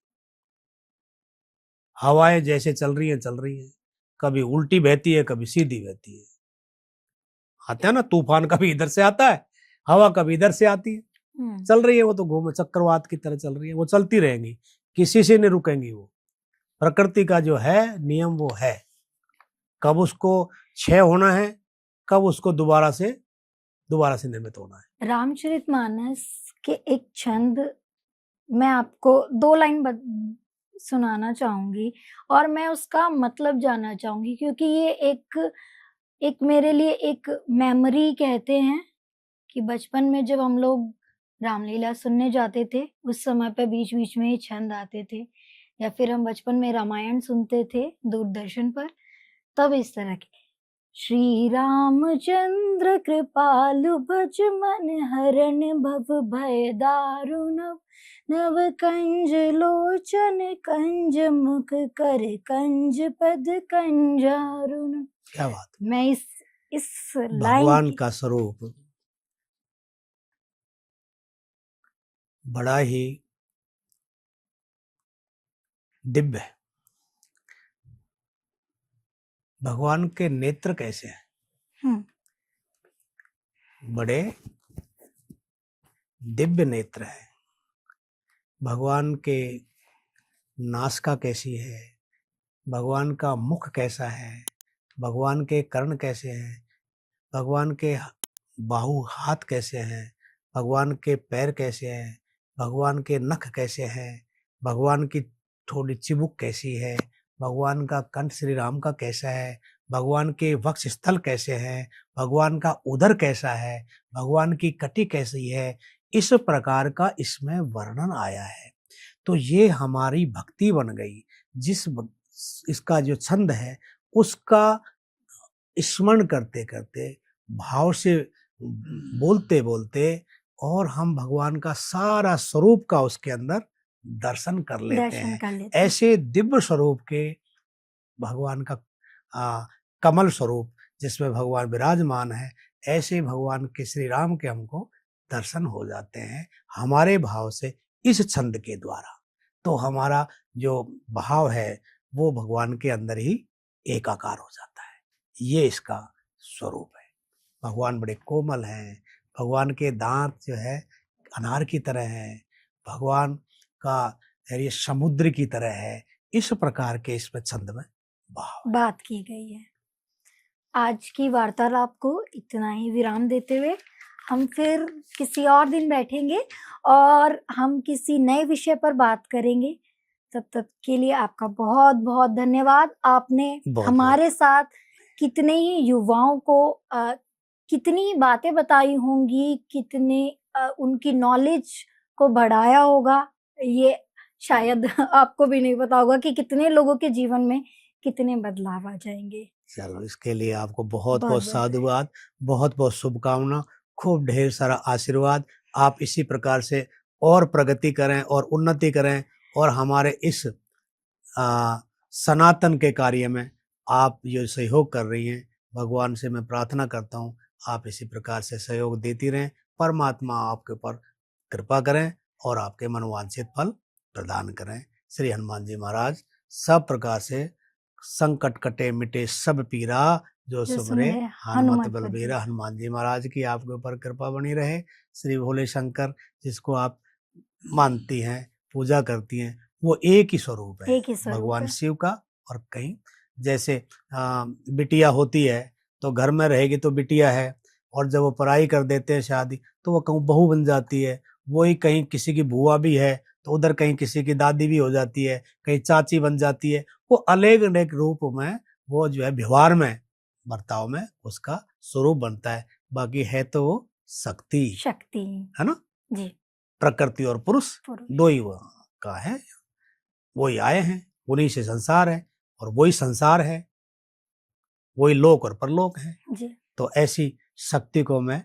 हवाएं जैसे चल रही हैं, कभी उल्टी बहती है कभी सीधी बहती है, आते हैं ना, तूफान कभी इधर से आता है, हवा कभी इधर से आती है, चल रही है वो तो घूम चक्रवात की तरह चल रही है, वो चलती रहेंगी, किसी से नहीं रुकेंगी। वो प्रकृति का जो है नियम वो है, कब उसको क्षय होना है, कब उसको दोबारा से निर्मित होना है। रामचरितमानस के एक छंद मैं आपको 2 लाइन सुनाना चाहूंगी और मैं उसका मतलब जानना चाहूंगी, क्योंकि ये एक मेरे लिए एक मेमोरी कहते हैं कि बचपन में जब हम लोग रामलीला सुनने जाते थे, उस समय पे बीच-बीच में ये छंद आते थे, या फिर हम बचपन में रामायण सुनते थे दूरदर्शन पर, तब इस तरह के श्री रामचंद्र कृपालु भज मन हरण भव भय दारुण नव कंज लोचन कंज मुख कर कंज पद कंजारुण। क्या बात है। मैं इस लाइन भगवान का स्वरूप बड़ा ही दिव्य है। भगवान के नेत्र कैसे हैं? बड़े दिव्य नेत्र है। भगवान के नासिका कैसी है, भगवान का मुख कैसा है, भगवान के कर्ण कैसे हैं, भगवान के बाहु हाथ कैसे हैं, भगवान के पैर कैसे हैं, भगवान के नख कैसे हैं, भगवान की थोड़ी चिबुक कैसी है, भगवान का कंठ श्री राम का कैसा है, भगवान के वक्ष स्थल कैसे हैं, भगवान का उदर कैसा है, भगवान की कटी कैसी है, इस प्रकार का इसमें वर्णन आया है। तो ये हमारी भक्ति बन गई। इसका जो छंद है उसका स्मरण करते करते, भाव से बोलते बोलते, और हम भगवान का सारा स्वरूप का उसके अंदर दर्शन कर लेते हैं। ऐसे दिव्य स्वरूप के भगवान का कमल स्वरूप जिसमें भगवान विराजमान है, ऐसे भगवान के श्री राम के हमको दर्शन हो जाते हैं हमारे भाव से, इस छंद के द्वारा। तो हमारा जो भाव है वो भगवान के अंदर ही एकाकार हो जाता है। ये इसका स्वरूप है। भगवान बड़े कोमल हैं, भगवान के दांत जो है अनार की तरह हैं, भगवान का ये समुद्र की तरह है। इस प्रकार के इसमें छंद में बात की गई है। आज की वार्तालाप को इतना ही विराम देते हुए हम फिर किसी और दिन बैठेंगे और हम किसी नए विषय पर बात करेंगे। तब तक के लिए आपका बहुत बहुत धन्यवाद। आपने हमारे साथ कितने ही युवाओं को कितनी बातें बताई होंगी, कितने उनकी नॉलेज को बढ़ाया होगा, ये शायद आपको भी नहीं पता होगा कि कितने लोगों के जीवन में कितने बदलाव आ जाएंगे। चलो, इसके लिए आपको बहुत बहुत साधुवाद, बहुत बहुत शुभकामना, खूब ढेर सारा आशीर्वाद। आप इसी प्रकार से और प्रगति करें और उन्नति करें, और हमारे इस सनातन के कार्य में आप जो सहयोग कर रही हैं, भगवान से मैं प्रार्थना करता हूँ आप इसी प्रकार से सहयोग देती रहें। परमात्मा आपके ऊपर कृपा करें और आपके मनवांछित फल प्रदान करें। श्री हनुमान जी महाराज सब प्रकार से संकट कटे मिटे सब पीरा, जो सुमरे हनुमत बलबीरा। हनुमान जी महाराज की आपके ऊपर कृपा बनी रहे। श्री भोले शंकर जिसको आप मानती हैं, पूजा करती हैं, वो एक ही स्वरूप है, भगवान शिव का। और कहीं जैसे बिटिया होती है तो घर में रहेगी तो बिटिया है, और जब वो पढ़ाई कर देते हैं शादी तो वो कहूँ बहू बन जाती है। वही कहीं किसी की बुआ भी है तो उधर कहीं किसी की दादी भी हो जाती है, कहीं चाची बन जाती है। वो अलग अलग रूप में वो जो है व्यवहार में, बर्ताव में उसका स्वरूप बनता है। बाकी है तो वो शक्ति है ना जी। प्रकृति और पुरुष दो ही का है, वही आए हैं, उन्हीं से संसार है, और वही संसार है, वही लोक और परलोक है जी। तो ऐसी शक्ति को मैं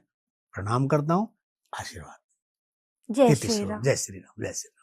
प्रणाम करता हूँ। आशीर्वाद। जय श्री राम। जय श्री राम। जय श्री राम।